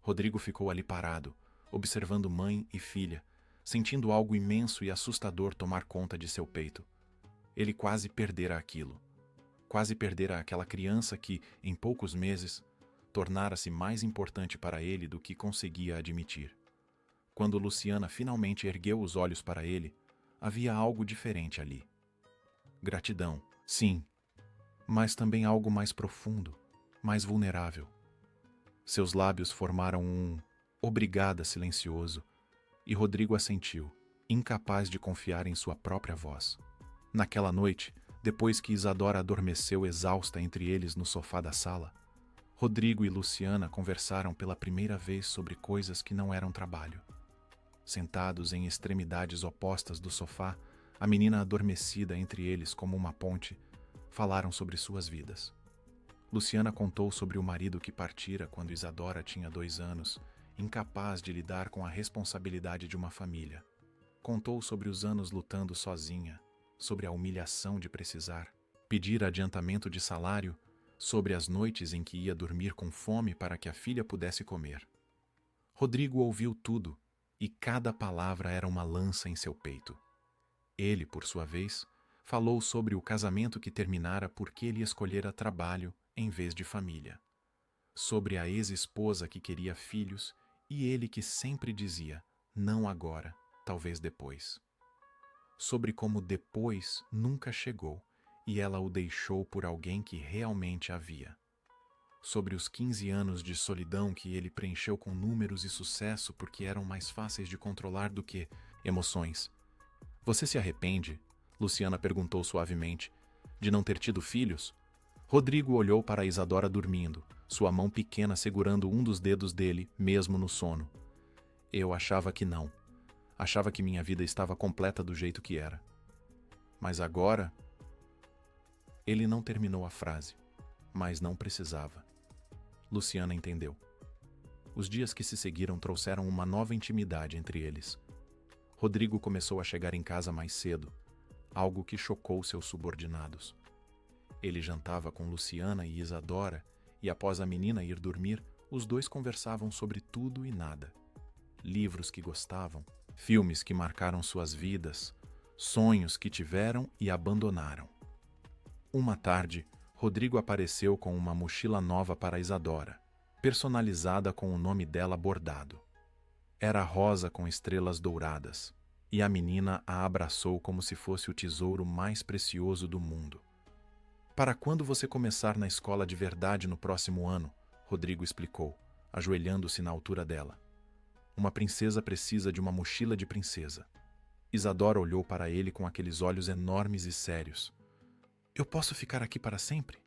Rodrigo ficou ali parado, observando mãe e filha, sentindo algo imenso e assustador tomar conta de seu peito. Ele quase perdera aquilo. Quase perdera aquela criança que, em poucos meses, tornara-se mais importante para ele do que conseguia admitir. Quando Luciana finalmente ergueu os olhos para ele, havia algo diferente ali. Gratidão, sim, mas também algo mais profundo, mais vulnerável. Seus lábios formaram um obrigada silencioso, e Rodrigo assentiu, incapaz de confiar em sua própria voz. Naquela noite, depois que Isadora adormeceu exausta entre eles no sofá da sala, Rodrigo e Luciana conversaram pela primeira vez sobre coisas que não eram trabalho. Sentados em extremidades opostas do sofá, a menina adormecida entre eles como uma ponte, falaram sobre suas vidas. Luciana contou sobre o marido que partira quando Isadora tinha 2 anos, incapaz de lidar com a responsabilidade de uma família. Contou sobre os anos lutando sozinha, sobre a humilhação de precisar pedir adiantamento de salário, sobre as noites em que ia dormir com fome para que a filha pudesse comer. Rodrigo ouviu tudo, e cada palavra era uma lança em seu peito. Ele, por sua vez, falou sobre o casamento que terminara porque ele escolhera trabalho em vez de família. Sobre a ex-esposa que queria filhos e ele que sempre dizia, não agora, talvez depois. Sobre como depois nunca chegou e ela o deixou por alguém que realmente havia. Sobre os 15 anos de solidão que ele preencheu com números e sucesso porque eram mais fáceis de controlar do que emoções. Você se arrepende? Luciana perguntou suavemente. De não ter tido filhos? Rodrigo olhou para Isadora dormindo, sua mão pequena segurando um dos dedos dele, mesmo no sono. Eu achava que não. Achava que minha vida estava completa do jeito que era. Mas agora, Ele não terminou a frase, mas não precisava. Luciana entendeu. Os dias que se seguiram trouxeram uma nova intimidade entre eles. Rodrigo começou a chegar em casa mais cedo, algo que chocou seus subordinados. Ele jantava com Luciana e Isadora, e após a menina ir dormir, os dois conversavam sobre tudo e nada. Livros que gostavam, filmes que marcaram suas vidas, sonhos que tiveram e abandonaram. Uma tarde, Rodrigo apareceu com uma mochila nova para Isadora, personalizada com o nome dela bordado. Era rosa com estrelas douradas, e a menina a abraçou como se fosse o tesouro mais precioso do mundo. Para quando você começar na escola de verdade no próximo ano, Rodrigo explicou, ajoelhando-se na altura dela. Uma princesa precisa de uma mochila de princesa. Isadora olhou para ele com aqueles olhos enormes e sérios. Eu posso ficar aqui para sempre?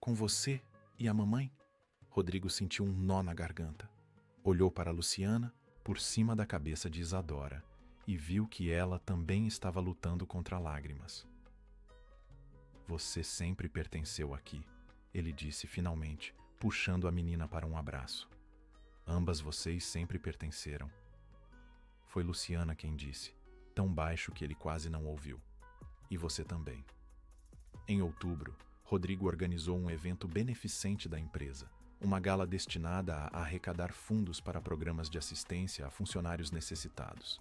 Com você e a mamãe? Rodrigo sentiu um nó na garganta. Olhou para Luciana, por cima da cabeça de Isadora, e viu que ela também estava lutando contra lágrimas. Você sempre pertenceu aqui, ele disse finalmente, puxando a menina para um abraço. Ambas vocês sempre pertenceram. Foi Luciana quem disse, tão baixo que ele quase não ouviu. E você também. Em outubro, Rodrigo organizou um evento beneficente da empresa, uma gala destinada a arrecadar fundos para programas de assistência a funcionários necessitados.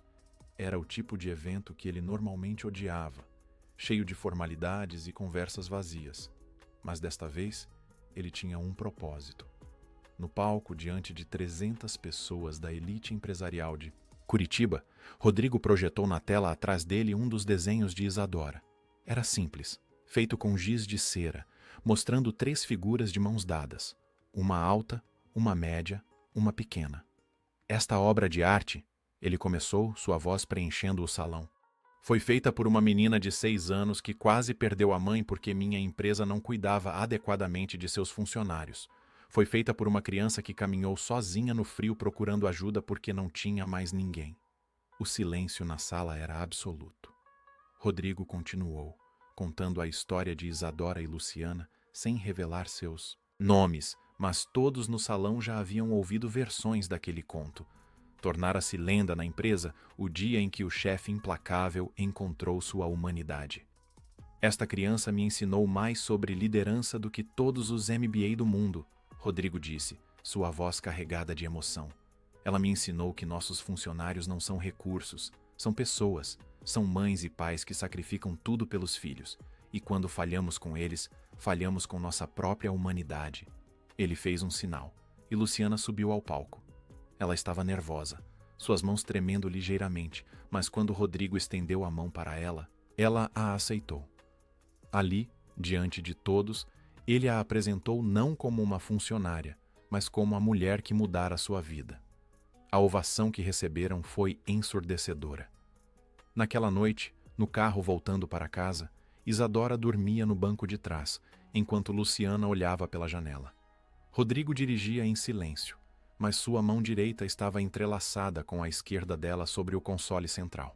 Era o tipo de evento que ele normalmente odiava, cheio de formalidades e conversas vazias. Mas desta vez, ele tinha um propósito. No palco, diante de 300 pessoas da elite empresarial de Curitiba, Rodrigo projetou na tela atrás dele um dos desenhos de Isadora. Era simples, feito com giz de cera, mostrando 3 figuras de mãos dadas, uma alta, uma média, uma pequena. Esta obra de arte, ele começou, sua voz preenchendo o salão. Foi feita por uma menina de 6 anos que quase perdeu a mãe porque minha empresa não cuidava adequadamente de seus funcionários. Foi feita por uma criança que caminhou sozinha no frio procurando ajuda porque não tinha mais ninguém. O silêncio na sala era absoluto. Rodrigo continuou, contando a história de Isadora e Luciana, sem revelar seus nomes, mas todos no salão já haviam ouvido versões daquele conto. Tornara-se lenda na empresa o dia em que o chefe implacável encontrou sua humanidade. Esta criança me ensinou mais sobre liderança do que todos os MBA do mundo, Rodrigo disse, sua voz carregada de emoção. Ela me ensinou que nossos funcionários não são recursos, são pessoas, são mães e pais que sacrificam tudo pelos filhos, e quando falhamos com eles, falhamos com nossa própria humanidade. Ele fez um sinal, e Luciana subiu ao palco. Ela estava nervosa, suas mãos tremendo ligeiramente, mas quando Rodrigo estendeu a mão para ela, ela a aceitou. Ali, diante de todos, ele a apresentou não como uma funcionária, mas como a mulher que mudara sua vida. A ovação que receberam foi ensurdecedora. Naquela noite, no carro voltando para casa, Isadora dormia no banco de trás, enquanto Luciana olhava pela janela. Rodrigo dirigia em silêncio, mas sua mão direita estava entrelaçada com a esquerda dela sobre o console central.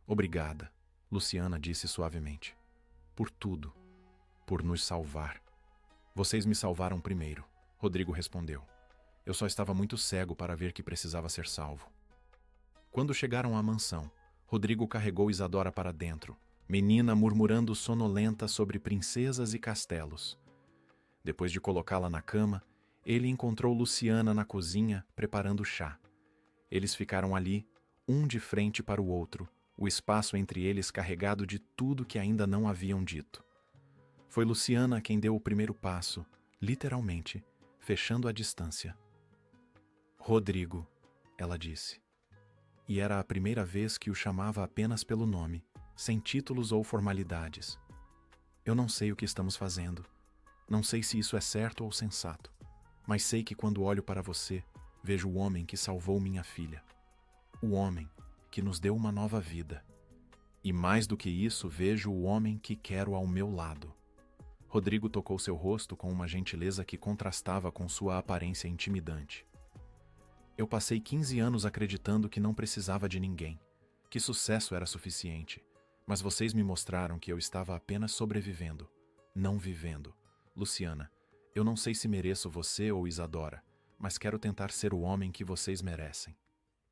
Obrigada, Luciana disse suavemente. Por tudo. Por nos salvar. Vocês me salvaram primeiro, Rodrigo respondeu. Eu só estava muito cego para ver que precisava ser salvo. Quando chegaram à mansão, Rodrigo carregou Isadora para dentro, menina murmurando sonolenta sobre princesas e castelos. Depois de colocá-la na cama, ele encontrou Luciana na cozinha preparando chá. Eles ficaram ali, um de frente para o outro, o espaço entre eles carregado de tudo que ainda não haviam dito. Foi Luciana quem deu o primeiro passo, literalmente, fechando a distância. Rodrigo, ela disse. E era a primeira vez que o chamava apenas pelo nome, sem títulos ou formalidades. Eu não sei o que estamos fazendo. Não sei se isso é certo ou sensato. Mas sei que quando olho para você, vejo o homem que salvou minha filha. O homem que nos deu uma nova vida. E mais do que isso, vejo o homem que quero ao meu lado. Rodrigo tocou seu rosto com uma gentileza que contrastava com sua aparência intimidante. Eu passei 15 anos acreditando que não precisava de ninguém, que sucesso era suficiente, mas vocês me mostraram que eu estava apenas sobrevivendo, não vivendo. Luciana, eu não sei se mereço você ou Isadora, mas quero tentar ser o homem que vocês merecem.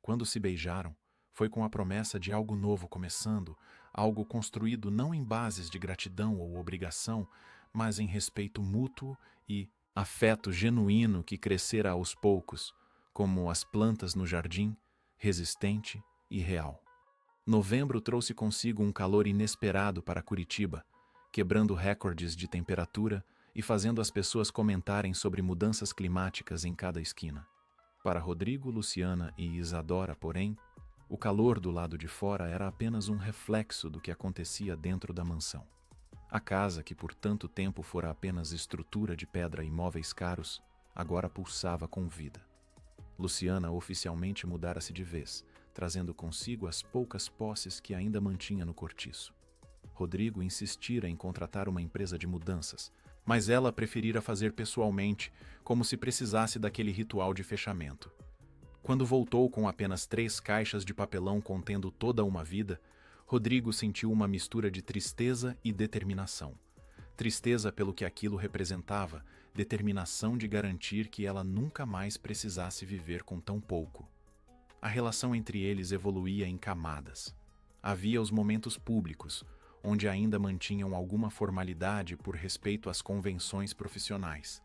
Quando se beijaram, foi com a promessa de algo novo começando, algo construído não em bases de gratidão ou obrigação, mas em respeito mútuo e afeto genuíno que crescera aos poucos, como as plantas no jardim, resistente e real. Novembro trouxe consigo um calor inesperado para Curitiba, quebrando recordes de temperatura e fazendo as pessoas comentarem sobre mudanças climáticas em cada esquina. Para Rodrigo, Luciana e Isadora, porém, o calor do lado de fora era apenas um reflexo do que acontecia dentro da mansão. A casa, que por tanto tempo fora apenas estrutura de pedra e móveis caros, agora pulsava com vida. Luciana oficialmente mudara-se de vez, trazendo consigo as poucas posses que ainda mantinha no cortiço. Rodrigo insistira em contratar uma empresa de mudanças, mas ela preferira fazer pessoalmente, como se precisasse daquele ritual de fechamento. Quando voltou com apenas 3 caixas de papelão contendo toda uma vida, Rodrigo sentiu uma mistura de tristeza e determinação. Tristeza pelo que aquilo representava, determinação de garantir que ela nunca mais precisasse viver com tão pouco. A relação entre eles evoluía em camadas. Havia os momentos públicos, onde ainda mantinham alguma formalidade por respeito às convenções profissionais.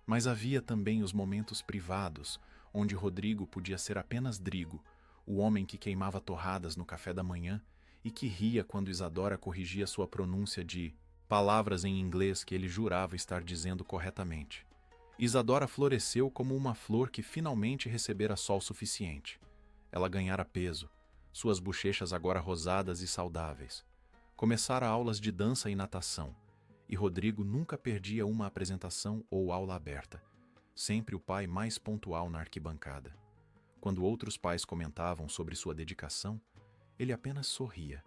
Mas havia também os momentos privados, onde Rodrigo podia ser apenas Drigo, o homem que queimava torradas no café da manhã e que ria quando Isadora corrigia sua pronúncia de palavras em inglês que ele jurava estar dizendo corretamente. Isadora floresceu como uma flor que finalmente recebera sol suficiente. Ela ganhara peso, suas bochechas agora rosadas e saudáveis. Começara aulas de dança e natação, e Rodrigo nunca perdia uma apresentação ou aula aberta, sempre o pai mais pontual na arquibancada. Quando outros pais comentavam sobre sua dedicação, ele apenas sorria.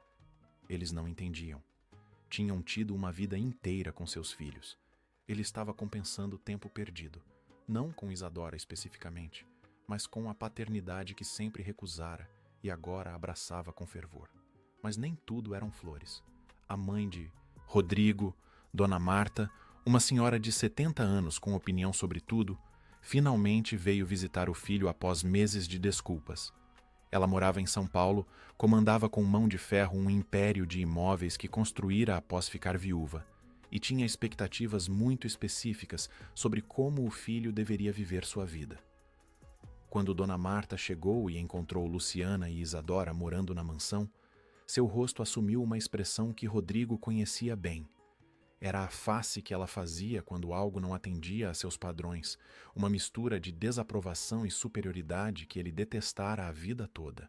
Eles não entendiam. Tinham tido uma vida inteira com seus filhos. Ele estava compensando o tempo perdido, não com Isadora especificamente, mas com a paternidade que sempre recusara e agora abraçava com fervor. Mas nem tudo eram flores. A mãe de Rodrigo, Dona Marta, uma senhora de 70 anos com opinião sobre tudo, finalmente veio visitar o filho após meses de desculpas. Ela morava em São Paulo, comandava com mão de ferro um império de imóveis que construíra após ficar viúva, e tinha expectativas muito específicas sobre como o filho deveria viver sua vida. Quando Dona Marta chegou e encontrou Luciana e Isadora morando na mansão, seu rosto assumiu uma expressão que Rodrigo conhecia bem. Era a face que ela fazia quando algo não atendia a seus padrões, uma mistura de desaprovação e superioridade que ele detestara a vida toda.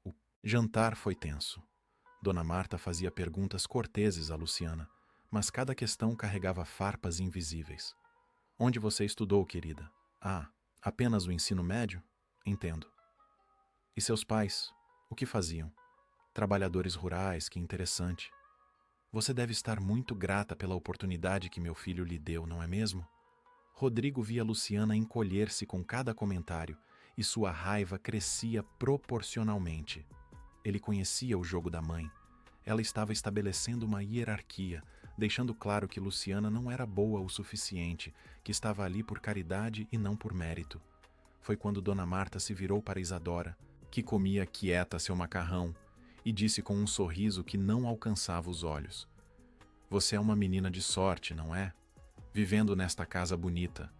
O jantar foi tenso. Dona Marta fazia perguntas corteses a Luciana, mas cada questão carregava farpas invisíveis. Onde você estudou, querida? Ah, apenas o ensino médio? Entendo. E seus pais? O que faziam? Trabalhadores rurais, que interessante. Você deve estar muito grata pela oportunidade que meu filho lhe deu, não é mesmo? Rodrigo via Luciana encolher-se com cada comentário, e sua raiva crescia proporcionalmente. Ele conhecia o jogo da mãe. Ela estava estabelecendo uma hierarquia, deixando claro que Luciana não era boa o suficiente, que estava ali por caridade e não por mérito. Foi quando Dona Marta se virou para Isadora, que comia quieta seu macarrão, e disse com um sorriso que não alcançava os olhos: Você é uma menina de sorte, não é? Vivendo nesta casa bonita.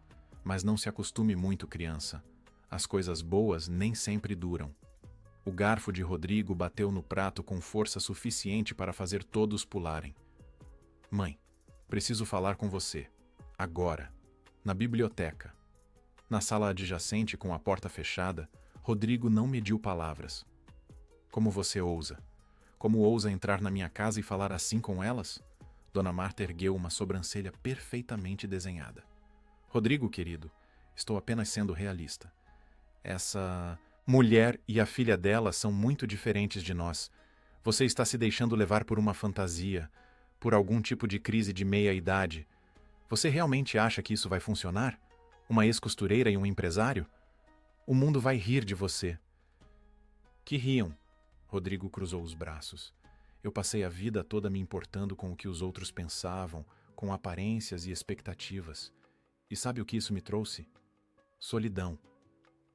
Mas não se acostume muito, criança. As coisas boas nem sempre duram. O garfo de Rodrigo bateu no prato com força suficiente para fazer todos pularem. Mãe, preciso falar com você. Agora. Na biblioteca. Na sala adjacente com a porta fechada, Rodrigo não mediu palavras. Como você ousa? Como ousa entrar na minha casa e falar assim com elas? Dona Marta ergueu uma sobrancelha perfeitamente desenhada. Rodrigo, querido, estou apenas sendo realista. Essa mulher e a filha dela são muito diferentes de nós. Você está se deixando levar por uma fantasia, por algum tipo de crise de meia-idade. Você realmente acha que isso vai funcionar? Uma ex-costureira e um empresário? O mundo vai rir de você. Que riam. Rodrigo cruzou os braços. Eu passei a vida toda me importando com o que os outros pensavam, com aparências e expectativas. E sabe o que isso me trouxe? Solidão.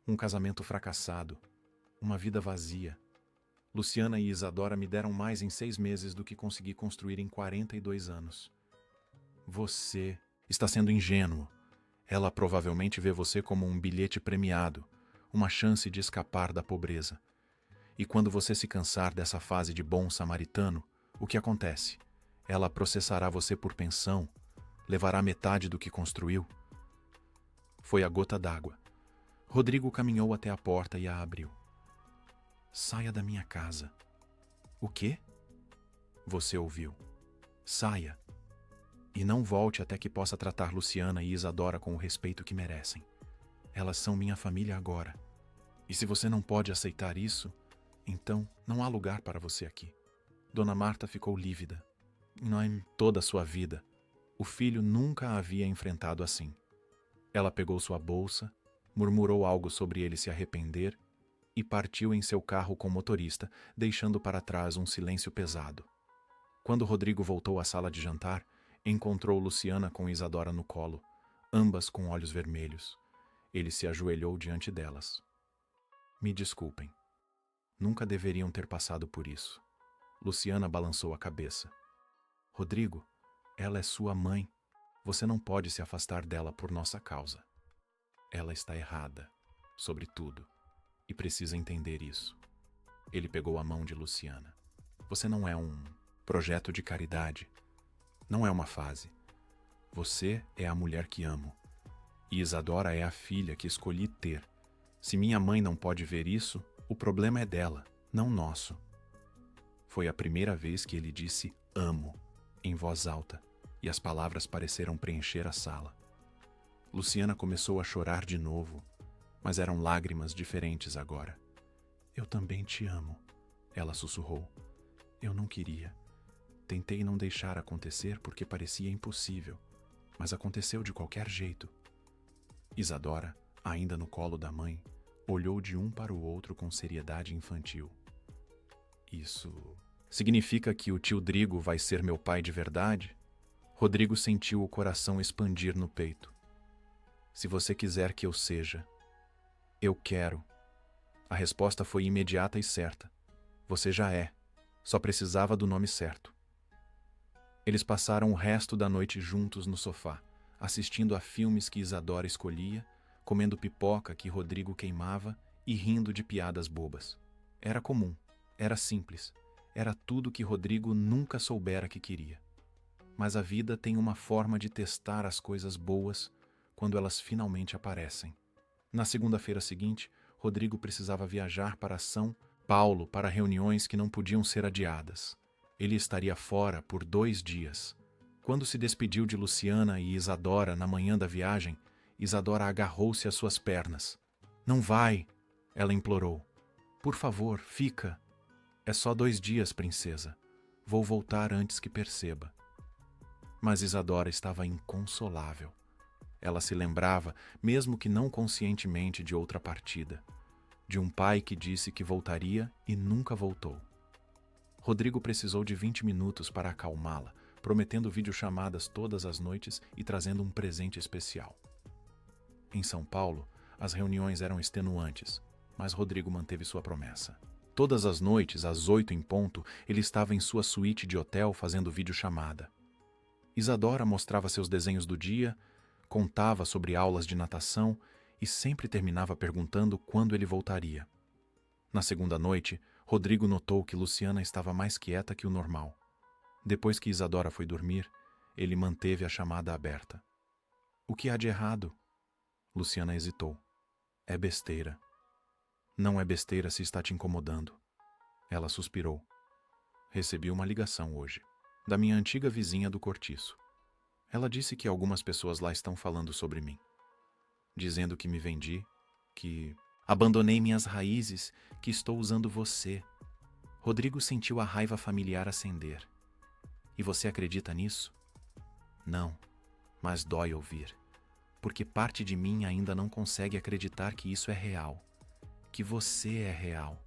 Um casamento fracassado. Uma vida vazia. Luciana e Isadora me deram mais em 6 meses do que consegui construir em 42 anos. Você está sendo ingênuo. Ela provavelmente vê você como um bilhete premiado, uma chance de escapar da pobreza. E quando você se cansar dessa fase de bom samaritano, o que acontece? Ela processará você por pensão, levará metade do que construiu. Foi a gota d'água. Rodrigo caminhou até a porta e a abriu. Saia da minha casa. O quê? Você ouviu. Saia. E não volte até que possa tratar Luciana e Isadora com o respeito que merecem. Elas são minha família agora. E se você não pode aceitar isso, então não há lugar para você aqui. Dona Marta ficou lívida. Em toda a sua vida, o filho nunca a havia enfrentado assim. Ela pegou sua bolsa, murmurou algo sobre ele se arrepender e partiu em seu carro com o motorista, deixando para trás um silêncio pesado. Quando Rodrigo voltou à sala de jantar, encontrou Luciana com Isadora no colo, ambas com olhos vermelhos. Ele se ajoelhou diante delas. Me desculpem. Nunca deveriam ter passado por isso. Luciana balançou a cabeça. Rodrigo, ela é sua mãe. Você não pode se afastar dela por nossa causa. Ela está errada, sobre tudo, e precisa entender isso. Ele pegou a mão de Luciana. Você não é um projeto de caridade. Não é uma fase. Você é a mulher que amo. E Isadora é a filha que escolhi ter. Se minha mãe não pode ver isso, o problema é dela, não nosso. Foi a primeira vez que ele disse amo, em voz alta, e as palavras pareceram preencher a sala. Luciana começou a chorar de novo, mas eram lágrimas diferentes agora. Eu também te amo, ela sussurrou. Eu não queria. Tentei não deixar acontecer porque parecia impossível, mas aconteceu de qualquer jeito. Isadora, ainda no colo da mãe, olhou de um para o outro com seriedade infantil. Isso significa que o tio Drigo vai ser meu pai de verdade? Rodrigo sentiu o coração expandir no peito. Se você quiser que eu seja, eu quero. A resposta foi imediata e certa. Você já é. Só precisava do nome certo. Eles passaram o resto da noite juntos no sofá, assistindo a filmes que Isadora escolhia, comendo pipoca que Rodrigo queimava e rindo de piadas bobas. Era comum, era simples, era tudo que Rodrigo nunca soubera que queria. Mas a vida tem uma forma de testar as coisas boas quando elas finalmente aparecem. Na segunda-feira seguinte, Rodrigo precisava viajar para São Paulo para reuniões que não podiam ser adiadas. Ele estaria fora por 2 dias. Quando se despediu de Luciana e Isadora na manhã da viagem, Isadora agarrou-se às suas pernas. Não vai, ela implorou. Por favor, fica. É só 2 dias, princesa. Vou voltar antes que perceba. Mas Isadora estava inconsolável. Ela se lembrava, mesmo que não conscientemente, de outra partida. De um pai que disse que voltaria e nunca voltou. Rodrigo precisou de 20 minutos para acalmá-la, prometendo videochamadas todas as noites e trazendo um presente especial. Em São Paulo, as reuniões eram extenuantes, mas Rodrigo manteve sua promessa. Todas as noites, às 8 em ponto, ele estava em sua suíte de hotel fazendo videochamada. Isadora mostrava seus desenhos do dia, contava sobre aulas de natação e sempre terminava perguntando quando ele voltaria. Na segunda noite, Rodrigo notou que Luciana estava mais quieta que o normal. Depois que Isadora foi dormir, ele manteve a chamada aberta. O que há de errado? Luciana hesitou. É besteira. Não é besteira se está te incomodando. Ela suspirou. Recebi uma ligação hoje, da minha antiga vizinha do cortiço. Ela disse que algumas pessoas lá estão falando sobre mim. Dizendo que me vendi, que abandonei minhas raízes, que estou usando você. Rodrigo sentiu a raiva familiar acender. E você acredita nisso? Não, mas dói ouvir. Porque parte de mim ainda não consegue acreditar que isso é real. Que você é real.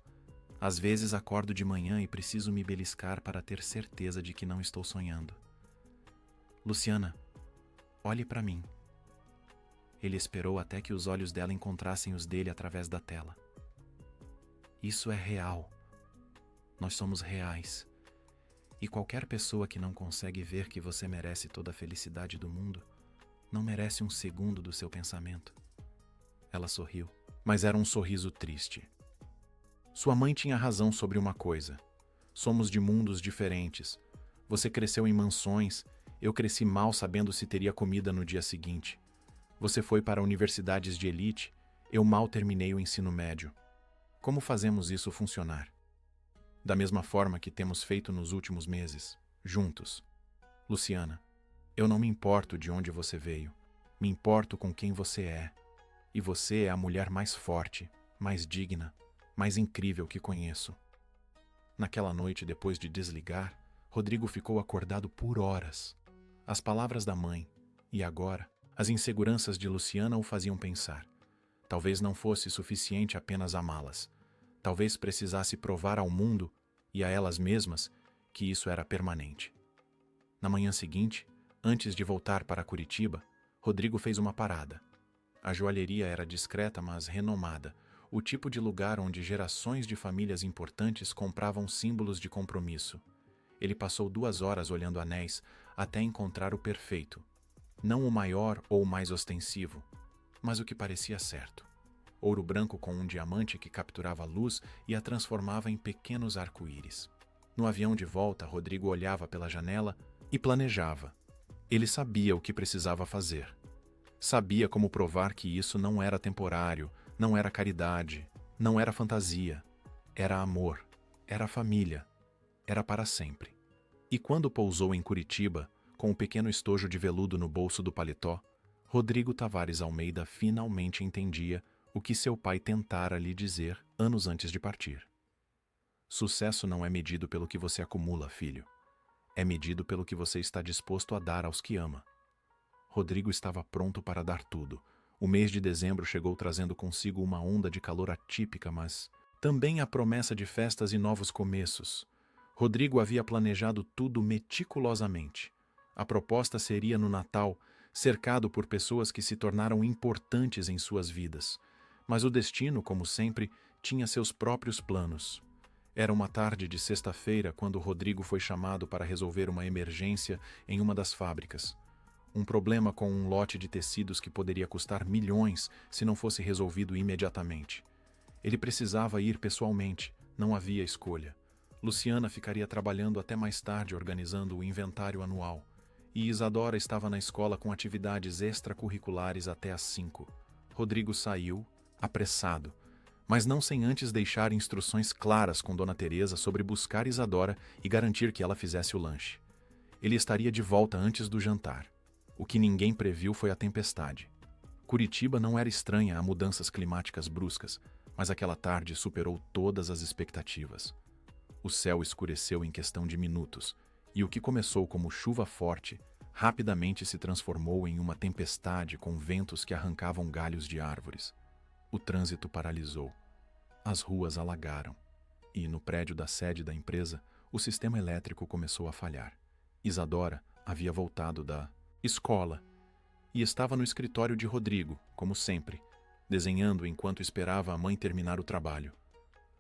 Às vezes acordo de manhã e preciso me beliscar para ter certeza de que não estou sonhando. Luciana, olhe para mim. Ele esperou até que os olhos dela encontrassem os dele através da tela. Isso é real. Nós somos reais. E qualquer pessoa que não consegue ver que você merece toda a felicidade do mundo, não merece um segundo do seu pensamento. Ela sorriu, mas era um sorriso triste. Sua mãe tinha razão sobre uma coisa. Somos de mundos diferentes. Você cresceu em mansões, eu cresci mal sabendo se teria comida no dia seguinte. Você foi para universidades de elite, eu mal terminei o ensino médio. Como fazemos isso funcionar? Da mesma forma que temos feito nos últimos meses, juntos. Luciana, eu não me importo de onde você veio, me importo com quem você é. E você é a mulher mais forte, mais digna, mais incrível que conheço. Naquela noite, depois de desligar, Rodrigo ficou acordado por horas. As palavras da mãe, e agora, as inseguranças de Luciana o faziam pensar. Talvez não fosse suficiente apenas amá-las. Talvez precisasse provar ao mundo e a elas mesmas que isso era permanente. Na manhã seguinte, antes de voltar para Curitiba, Rodrigo fez uma parada. A joalheria era discreta, mas renomada, o tipo de lugar onde gerações de famílias importantes compravam símbolos de compromisso. Ele passou 2 horas olhando anéis até encontrar o perfeito. Não o maior ou o mais ostensivo, mas o que parecia certo. Ouro branco com um diamante que capturava a luz e a transformava em pequenos arco-íris. No avião de volta, Rodrigo olhava pela janela e planejava. Ele sabia o que precisava fazer. Sabia como provar que isso não era temporário, não era caridade, não era fantasia. Era amor, era família, era para sempre. E quando pousou em Curitiba, com o pequeno estojo de veludo no bolso do paletó, Rodrigo Tavares Almeida finalmente entendia o que seu pai tentara lhe dizer anos antes de partir. Sucesso não é medido pelo que você acumula, filho. É medido pelo que você está disposto a dar aos que ama. Rodrigo estava pronto para dar tudo. O mês de dezembro chegou trazendo consigo uma onda de calor atípica, mas também a promessa de festas e novos começos. Rodrigo havia planejado tudo meticulosamente. A proposta seria no Natal, cercado por pessoas que se tornaram importantes em suas vidas. Mas o destino, como sempre, tinha seus próprios planos. Era uma tarde de sexta-feira quando Rodrigo foi chamado para resolver uma emergência em uma das fábricas. Um problema com um lote de tecidos que poderia custar milhões se não fosse resolvido imediatamente. Ele precisava ir pessoalmente, não havia escolha. Luciana ficaria trabalhando até mais tarde organizando o inventário anual, e Isadora estava na escola com atividades extracurriculares até às 5. Rodrigo saiu, apressado, mas não sem antes deixar instruções claras com Dona Teresa sobre buscar Isadora e garantir que ela fizesse o lanche. Ele estaria de volta antes do jantar. O que ninguém previu foi a tempestade. Curitiba não era estranha a mudanças climáticas bruscas, mas aquela tarde superou todas as expectativas. O céu escureceu em questão de minutos, e o que começou como chuva forte rapidamente se transformou em uma tempestade com ventos que arrancavam galhos de árvores. O trânsito paralisou. As ruas alagaram. E, no prédio da sede da empresa, o sistema elétrico começou a falhar. Isadora havia voltado da escola e estava no escritório de Rodrigo, como sempre, desenhando enquanto esperava a mãe terminar o trabalho.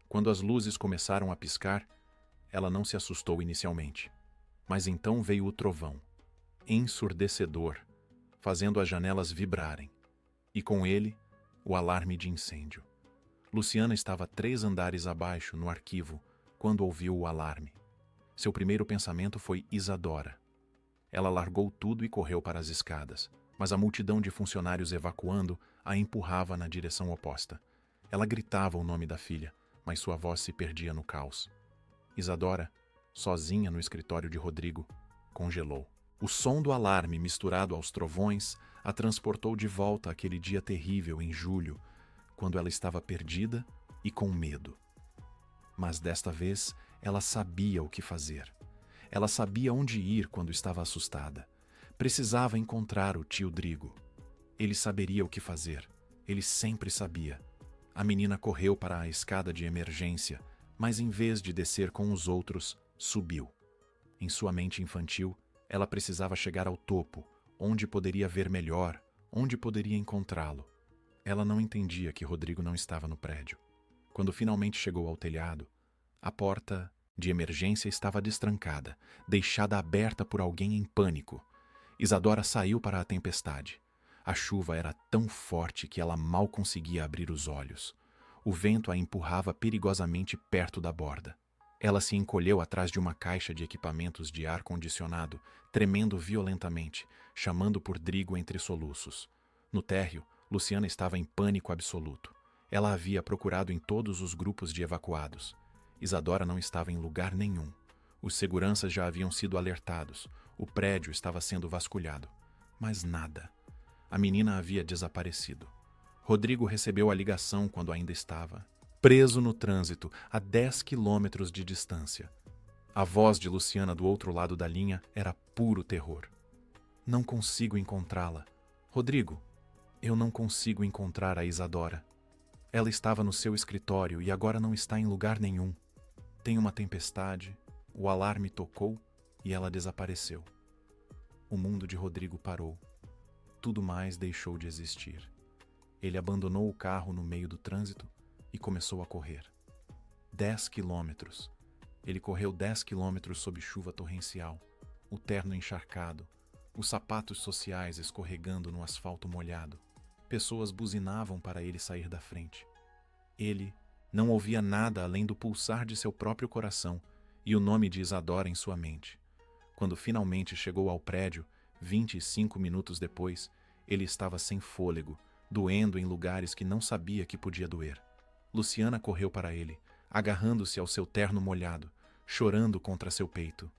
Quando as luzes começaram a piscar, ela não se assustou inicialmente. Mas então veio o trovão, ensurdecedor, fazendo as janelas vibrarem. E com ele, o alarme de incêndio. Luciana estava 3 andares abaixo, no arquivo, quando ouviu o alarme. Seu primeiro pensamento foi Isadora. Ela largou tudo e correu para as escadas, mas a multidão de funcionários evacuando a empurrava na direção oposta. Ela gritava o nome da filha, mas sua voz se perdia no caos. Isadora, sozinha no escritório de Rodrigo, congelou. O som do alarme misturado aos trovões a transportou de volta àquele dia terrível em julho, quando ela estava perdida e com medo. Mas desta vez ela sabia o que fazer. Ela sabia onde ir quando estava assustada. Precisava encontrar o tio Drigo. Ele saberia o que fazer. Ele sempre sabia. A menina correu para a escada de emergência, mas em vez de descer com os outros, subiu. Em sua mente infantil, Ela precisava chegar ao topo, onde poderia ver melhor, onde poderia encontrá-lo. Ela não entendia que Rodrigo não estava no prédio. Quando finalmente chegou ao telhado, a porta de emergência estava destrancada, deixada aberta por alguém em pânico. Isadora saiu para a tempestade. A chuva era tão forte que ela mal conseguia abrir os olhos. O vento a empurrava perigosamente perto da borda. Ela se encolheu atrás de uma caixa de equipamentos de ar-condicionado, tremendo violentamente, chamando por Drigo entre soluços. No térreo, Luciana estava em pânico absoluto. Ela havia procurado em todos os grupos de evacuados. Isadora não estava em lugar nenhum. Os seguranças já haviam sido alertados. O prédio estava sendo vasculhado. Mas nada. A menina havia desaparecido. Rodrigo recebeu a ligação quando ainda estava preso no trânsito, a 10 quilômetros de distância. A voz de Luciana do outro lado da linha era puro terror. Não consigo encontrá-la. Rodrigo, eu não consigo encontrar a Isadora. Ela estava no seu escritório e agora não está em lugar nenhum. Tem uma tempestade, o alarme tocou e ela desapareceu. O mundo de Rodrigo parou. Tudo mais deixou de existir. Ele abandonou o carro no meio do trânsito e começou a correr. 10 quilômetros. Ele correu 10 quilômetros sob chuva torrencial, o terno encharcado, os sapatos sociais escorregando no asfalto molhado. Pessoas buzinavam para ele sair da frente. Ele não ouvia nada além do pulsar de seu próprio coração e o nome de Isadora em sua mente. Quando finalmente chegou ao prédio, 25 minutos depois, ele estava sem fôlego, doendo em lugares que não sabia que podia doer. Luciana correu para ele, agarrando-se ao seu terno molhado, chorando contra seu peito.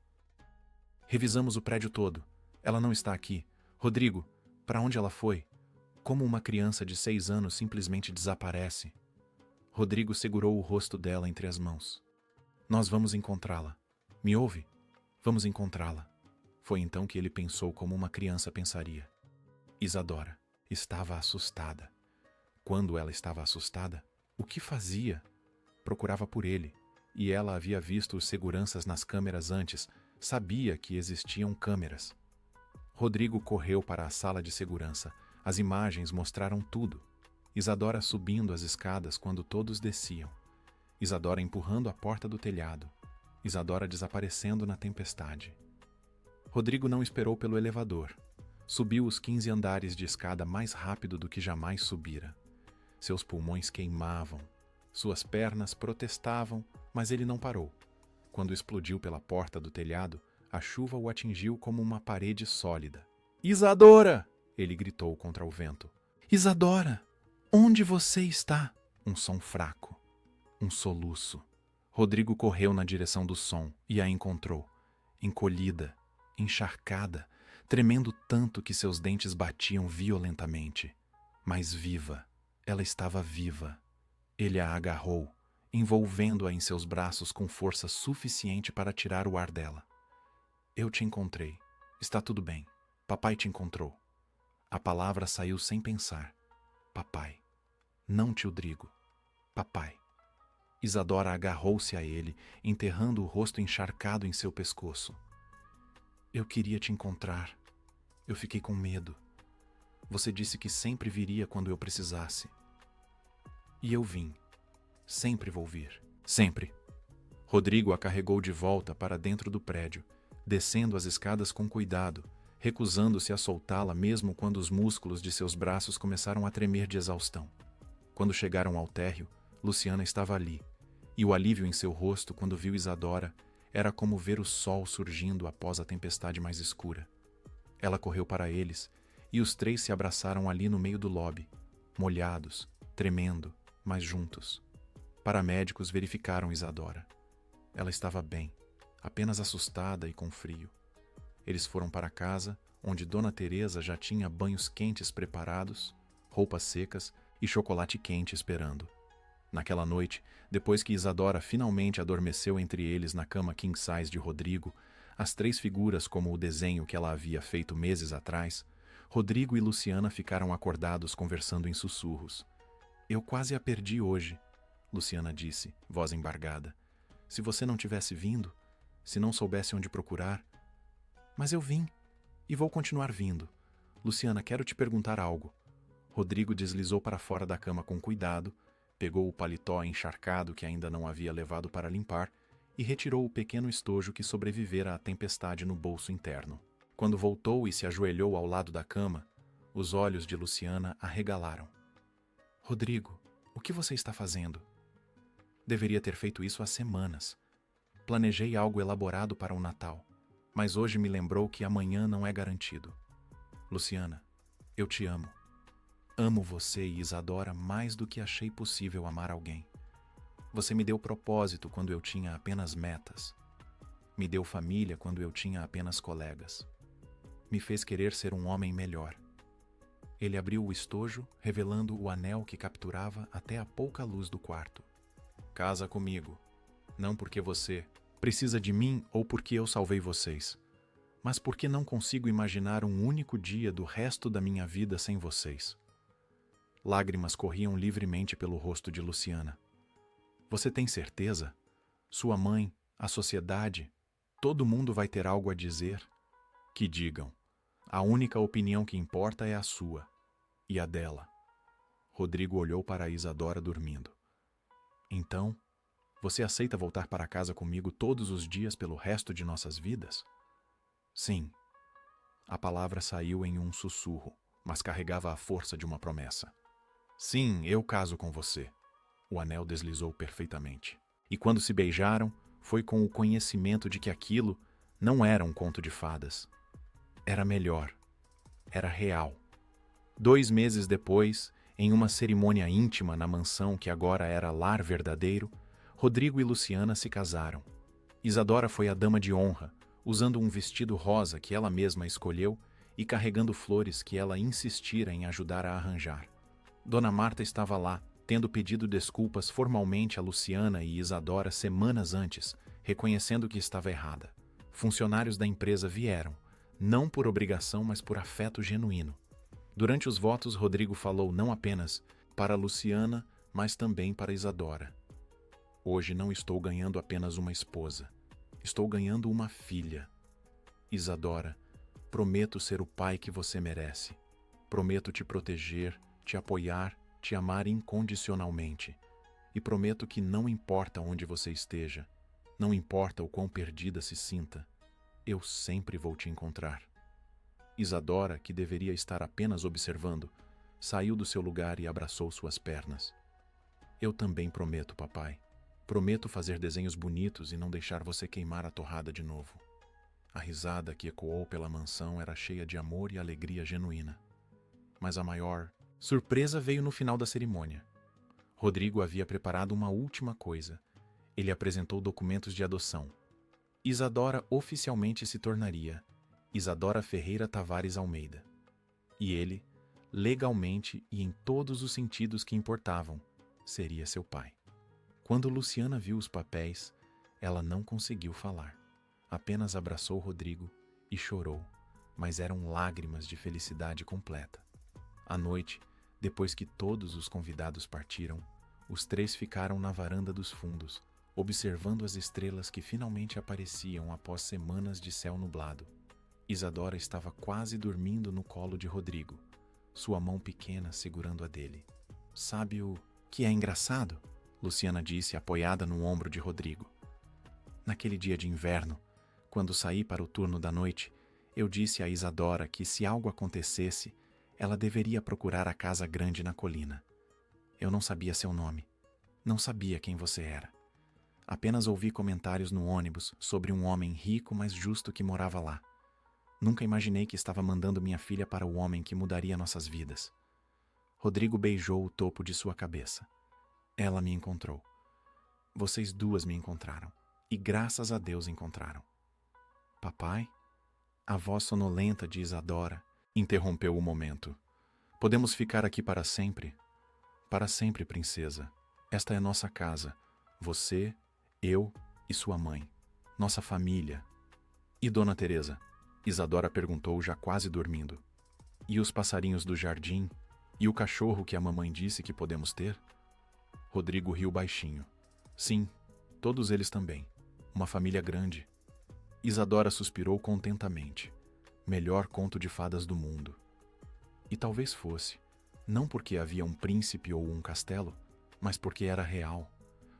Revisamos o prédio todo. Ela não está aqui. Rodrigo, para onde ela foi? Como uma criança de 6 anos simplesmente desaparece? Rodrigo segurou o rosto dela entre as mãos. Nós vamos encontrá-la. Me ouve? Vamos encontrá-la. Foi então que ele pensou como uma criança pensaria. Isadora estava assustada. Quando ela estava assustada, o que fazia? Procurava por ele, e ela havia visto os seguranças nas câmeras antes, sabia que existiam câmeras. Rodrigo correu para a sala de segurança. As imagens mostraram tudo. Isadora subindo as escadas quando todos desciam. Isadora empurrando a porta do telhado. Isadora desaparecendo na tempestade. Rodrigo não esperou pelo elevador. Subiu os 15 andares de escada mais rápido do que jamais subira. Seus pulmões queimavam. Suas pernas protestavam, mas ele não parou. Quando explodiu pela porta do telhado, a chuva o atingiu como uma parede sólida. Isadora! Ele gritou contra o vento. Isadora! Onde você está? Um som fraco. Um soluço. Rodrigo correu na direção do som e a encontrou. Encolhida, encharcada, tremendo tanto que seus dentes batiam violentamente. Mas viva. Ela estava viva. Ele a agarrou, envolvendo-a em seus braços com força suficiente para tirar o ar dela. Eu te encontrei. Está tudo bem. Papai te encontrou. A palavra saiu sem pensar. Papai. Não tio Drigo. Papai. Isadora agarrou-se a ele, enterrando o rosto encharcado em seu pescoço. Eu queria te encontrar. Eu fiquei com medo. Você disse que sempre viria quando eu precisasse. E eu vim. Sempre vou vir. Sempre. Rodrigo a carregou de volta para dentro do prédio, descendo as escadas com cuidado, recusando-se a soltá-la mesmo quando os músculos de seus braços começaram a tremer de exaustão. Quando chegaram ao térreo, Luciana estava ali, e o alívio em seu rosto quando viu Isadora era como ver o sol surgindo após a tempestade mais escura. Ela correu para eles, e os três se abraçaram ali no meio do lobby, molhados, tremendo, mas juntos. Paramédicos verificaram Isadora. Ela estava bem, apenas assustada e com frio. Eles foram para casa, onde Dona Teresa já tinha banhos quentes preparados, roupas secas e chocolate quente esperando. Naquela noite, depois que Isadora finalmente adormeceu entre eles na cama king size de Rodrigo, as três figuras como o desenho que ela havia feito meses atrás, Rodrigo e Luciana ficaram acordados conversando em sussurros. Eu quase a perdi hoje, Luciana disse, voz embargada. Se você não tivesse vindo, se não soubesse onde procurar... Mas eu vim. E vou continuar vindo. Luciana, quero te perguntar algo. Rodrigo deslizou para fora da cama com cuidado, pegou o paletó encharcado que ainda não havia levado para limpar e retirou o pequeno estojo que sobrevivera à tempestade no bolso interno. Quando voltou e se ajoelhou ao lado da cama, os olhos de Luciana arregalaram. Rodrigo, o que você está fazendo? Deveria ter feito isso há semanas. Planejei algo elaborado para o Natal, mas hoje me lembrou que amanhã não é garantido. Luciana, eu te amo. Amo você e Isadora mais do que achei possível amar alguém. Você me deu propósito quando eu tinha apenas metas. Me deu família quando eu tinha apenas colegas. Me fez querer ser um homem melhor. Ele abriu o estojo, revelando o anel que capturava até a pouca luz do quarto. Casa comigo. Não porque você precisa de mim ou porque eu salvei vocês, mas porque não consigo imaginar um único dia do resto da minha vida sem vocês. Lágrimas corriam livremente pelo rosto de Luciana. Você tem certeza? Sua mãe, a sociedade, todo mundo vai ter algo a dizer? Que digam. A única opinião que importa é a sua e a dela. Rodrigo olhou para a Isadora dormindo. Então, você aceita voltar para casa comigo todos os dias pelo resto de nossas vidas? Sim. A palavra saiu em um sussurro, mas carregava a força de uma promessa. Sim, eu caso com você. O anel deslizou perfeitamente. E quando se beijaram, foi com o conhecimento de que aquilo não era um conto de fadas. Era melhor. Era real. 2 meses depois, em uma cerimônia íntima na mansão que agora era lar verdadeiro, Rodrigo e Luciana se casaram. Isadora foi a dama de honra, usando um vestido rosa que ela mesma escolheu e carregando flores que ela insistira em ajudar a arranjar. Dona Marta estava lá, tendo pedido desculpas formalmente a Luciana e Isadora semanas antes, reconhecendo que estava errada. Funcionários da empresa vieram, não por obrigação, mas por afeto genuíno. Durante os votos, Rodrigo falou não apenas para Luciana, mas também para Isadora. Hoje não estou ganhando apenas uma esposa. Estou ganhando uma filha. Isadora, prometo ser o pai que você merece. Prometo te proteger, te apoiar, te amar incondicionalmente. E prometo que não importa onde você esteja, não importa o quão perdida se sinta, eu sempre vou te encontrar. Isadora, que deveria estar apenas observando, saiu do seu lugar e abraçou suas pernas. Eu também prometo, papai. Prometo fazer desenhos bonitos e não deixar você queimar a torrada de novo. A risada que ecoou pela mansão era cheia de amor e alegria genuína. Mas a maior surpresa veio no final da cerimônia. Rodrigo havia preparado uma última coisa. Ele apresentou documentos de adoção. Isadora oficialmente se tornaria Isadora Ferreira Tavares Almeida. E ele, legalmente e em todos os sentidos que importavam, seria seu pai. Quando Luciana viu os papéis, ela não conseguiu falar. Apenas abraçou Rodrigo e chorou, mas eram lágrimas de felicidade completa. À noite, depois que todos os convidados partiram, os 3 ficaram na varanda dos fundos, observando as estrelas que finalmente apareciam após semanas de céu nublado. Isadora estava quase dormindo no colo de Rodrigo, sua mão pequena segurando a dele. Sabe o que é engraçado? Luciana disse, apoiada no ombro de Rodrigo. Naquele dia de inverno, quando saí para o turno da noite, eu disse a Isadora que se algo acontecesse, ela deveria procurar a casa grande na colina. Eu não sabia seu nome. Não sabia quem você era. Apenas ouvi comentários no ônibus sobre um homem rico, mas justo que morava lá. Nunca imaginei que estava mandando minha filha para o homem que mudaria nossas vidas. Rodrigo beijou o topo de sua cabeça. Ela me encontrou. Vocês 2 me encontraram. E graças a Deus encontraram. Papai? A voz sonolenta de Isadora interrompeu o momento. Podemos ficar aqui para sempre? Para sempre, princesa. Esta é nossa casa. Você, eu e sua mãe. Nossa família. E Dona Teresa? Isadora perguntou, já quase dormindo. E os passarinhos do jardim? E o cachorro que a mamãe disse que podemos ter? Rodrigo riu baixinho. Sim, todos eles também. Uma família grande. Isadora suspirou contentamente. Melhor conto de fadas do mundo. E talvez fosse, não porque havia um príncipe ou um castelo, mas porque era real,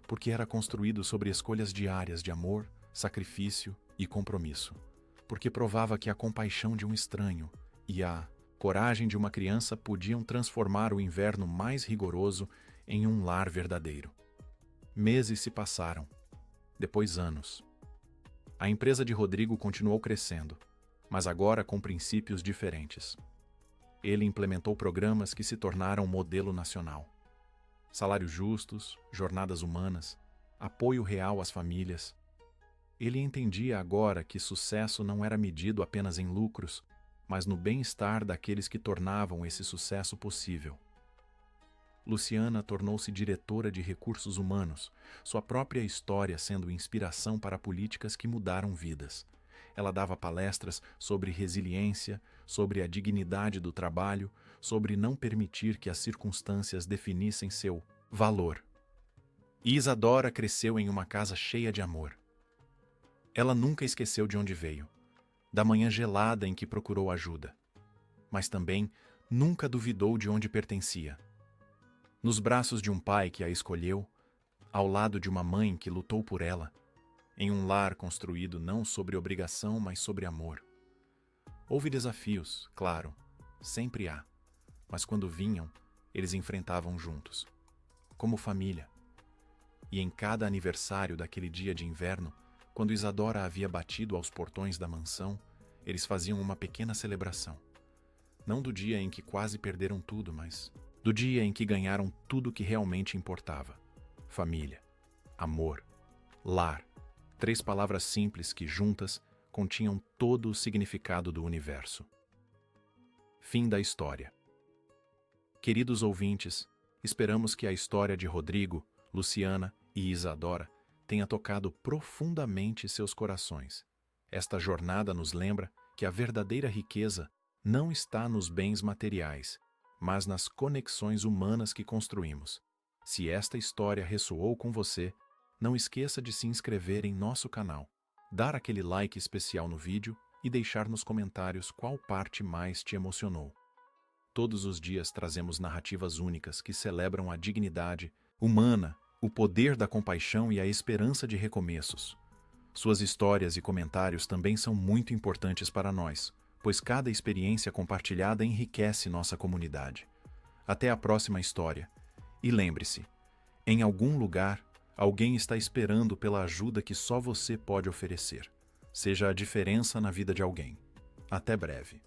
porque era construído sobre escolhas diárias de amor, sacrifício e compromisso, porque provava que a compaixão de um estranho e a coragem de uma criança podiam transformar o inverno mais rigoroso em um lar verdadeiro. Meses se passaram, depois anos. A empresa de Rodrigo continuou crescendo, mas agora com princípios diferentes. Ele implementou programas que se tornaram modelo nacional. Salários justos, jornadas humanas, apoio real às famílias. Ele entendia agora que sucesso não era medido apenas em lucros, mas no bem-estar daqueles que tornavam esse sucesso possível. Luciana tornou-se diretora de recursos humanos, sua própria história sendo inspiração para políticas que mudaram vidas. Ela dava palestras sobre resiliência, sobre a dignidade do trabalho, sobre não permitir que as circunstâncias definissem seu valor. E Isadora cresceu em uma casa cheia de amor. Ela nunca esqueceu de onde veio, da manhã gelada em que procurou ajuda, mas também nunca duvidou de onde pertencia. Nos braços de um pai que a escolheu, ao lado de uma mãe que lutou por ela, em um lar construído não sobre obrigação, mas sobre amor. Houve desafios, claro, sempre há, mas quando vinham, eles enfrentavam juntos, como família. E em cada aniversário daquele dia de inverno, quando Isadora havia batido aos portões da mansão, eles faziam uma pequena celebração. Não do dia em que quase perderam tudo, mas do dia em que ganharam tudo que realmente importava. Família, amor, lar. 3 palavras simples que, juntas, continham todo o significado do universo. Fim da história. Queridos ouvintes, esperamos que a história de Rodrigo, Luciana e Isadora tenha tocado profundamente seus corações. Esta jornada nos lembra que a verdadeira riqueza não está nos bens materiais, mas nas conexões humanas que construímos. Se esta história ressoou com você, não esqueça de se inscrever em nosso canal, dar aquele like especial no vídeo e deixar nos comentários qual parte mais te emocionou. Todos os dias trazemos narrativas únicas que celebram a dignidade humana, o poder da compaixão e a esperança de recomeços. Suas histórias e comentários também são muito importantes para nós, pois cada experiência compartilhada enriquece nossa comunidade. Até a próxima história. E lembre-se, em algum lugar, alguém está esperando pela ajuda que só você pode oferecer. Seja a diferença na vida de alguém. Até breve.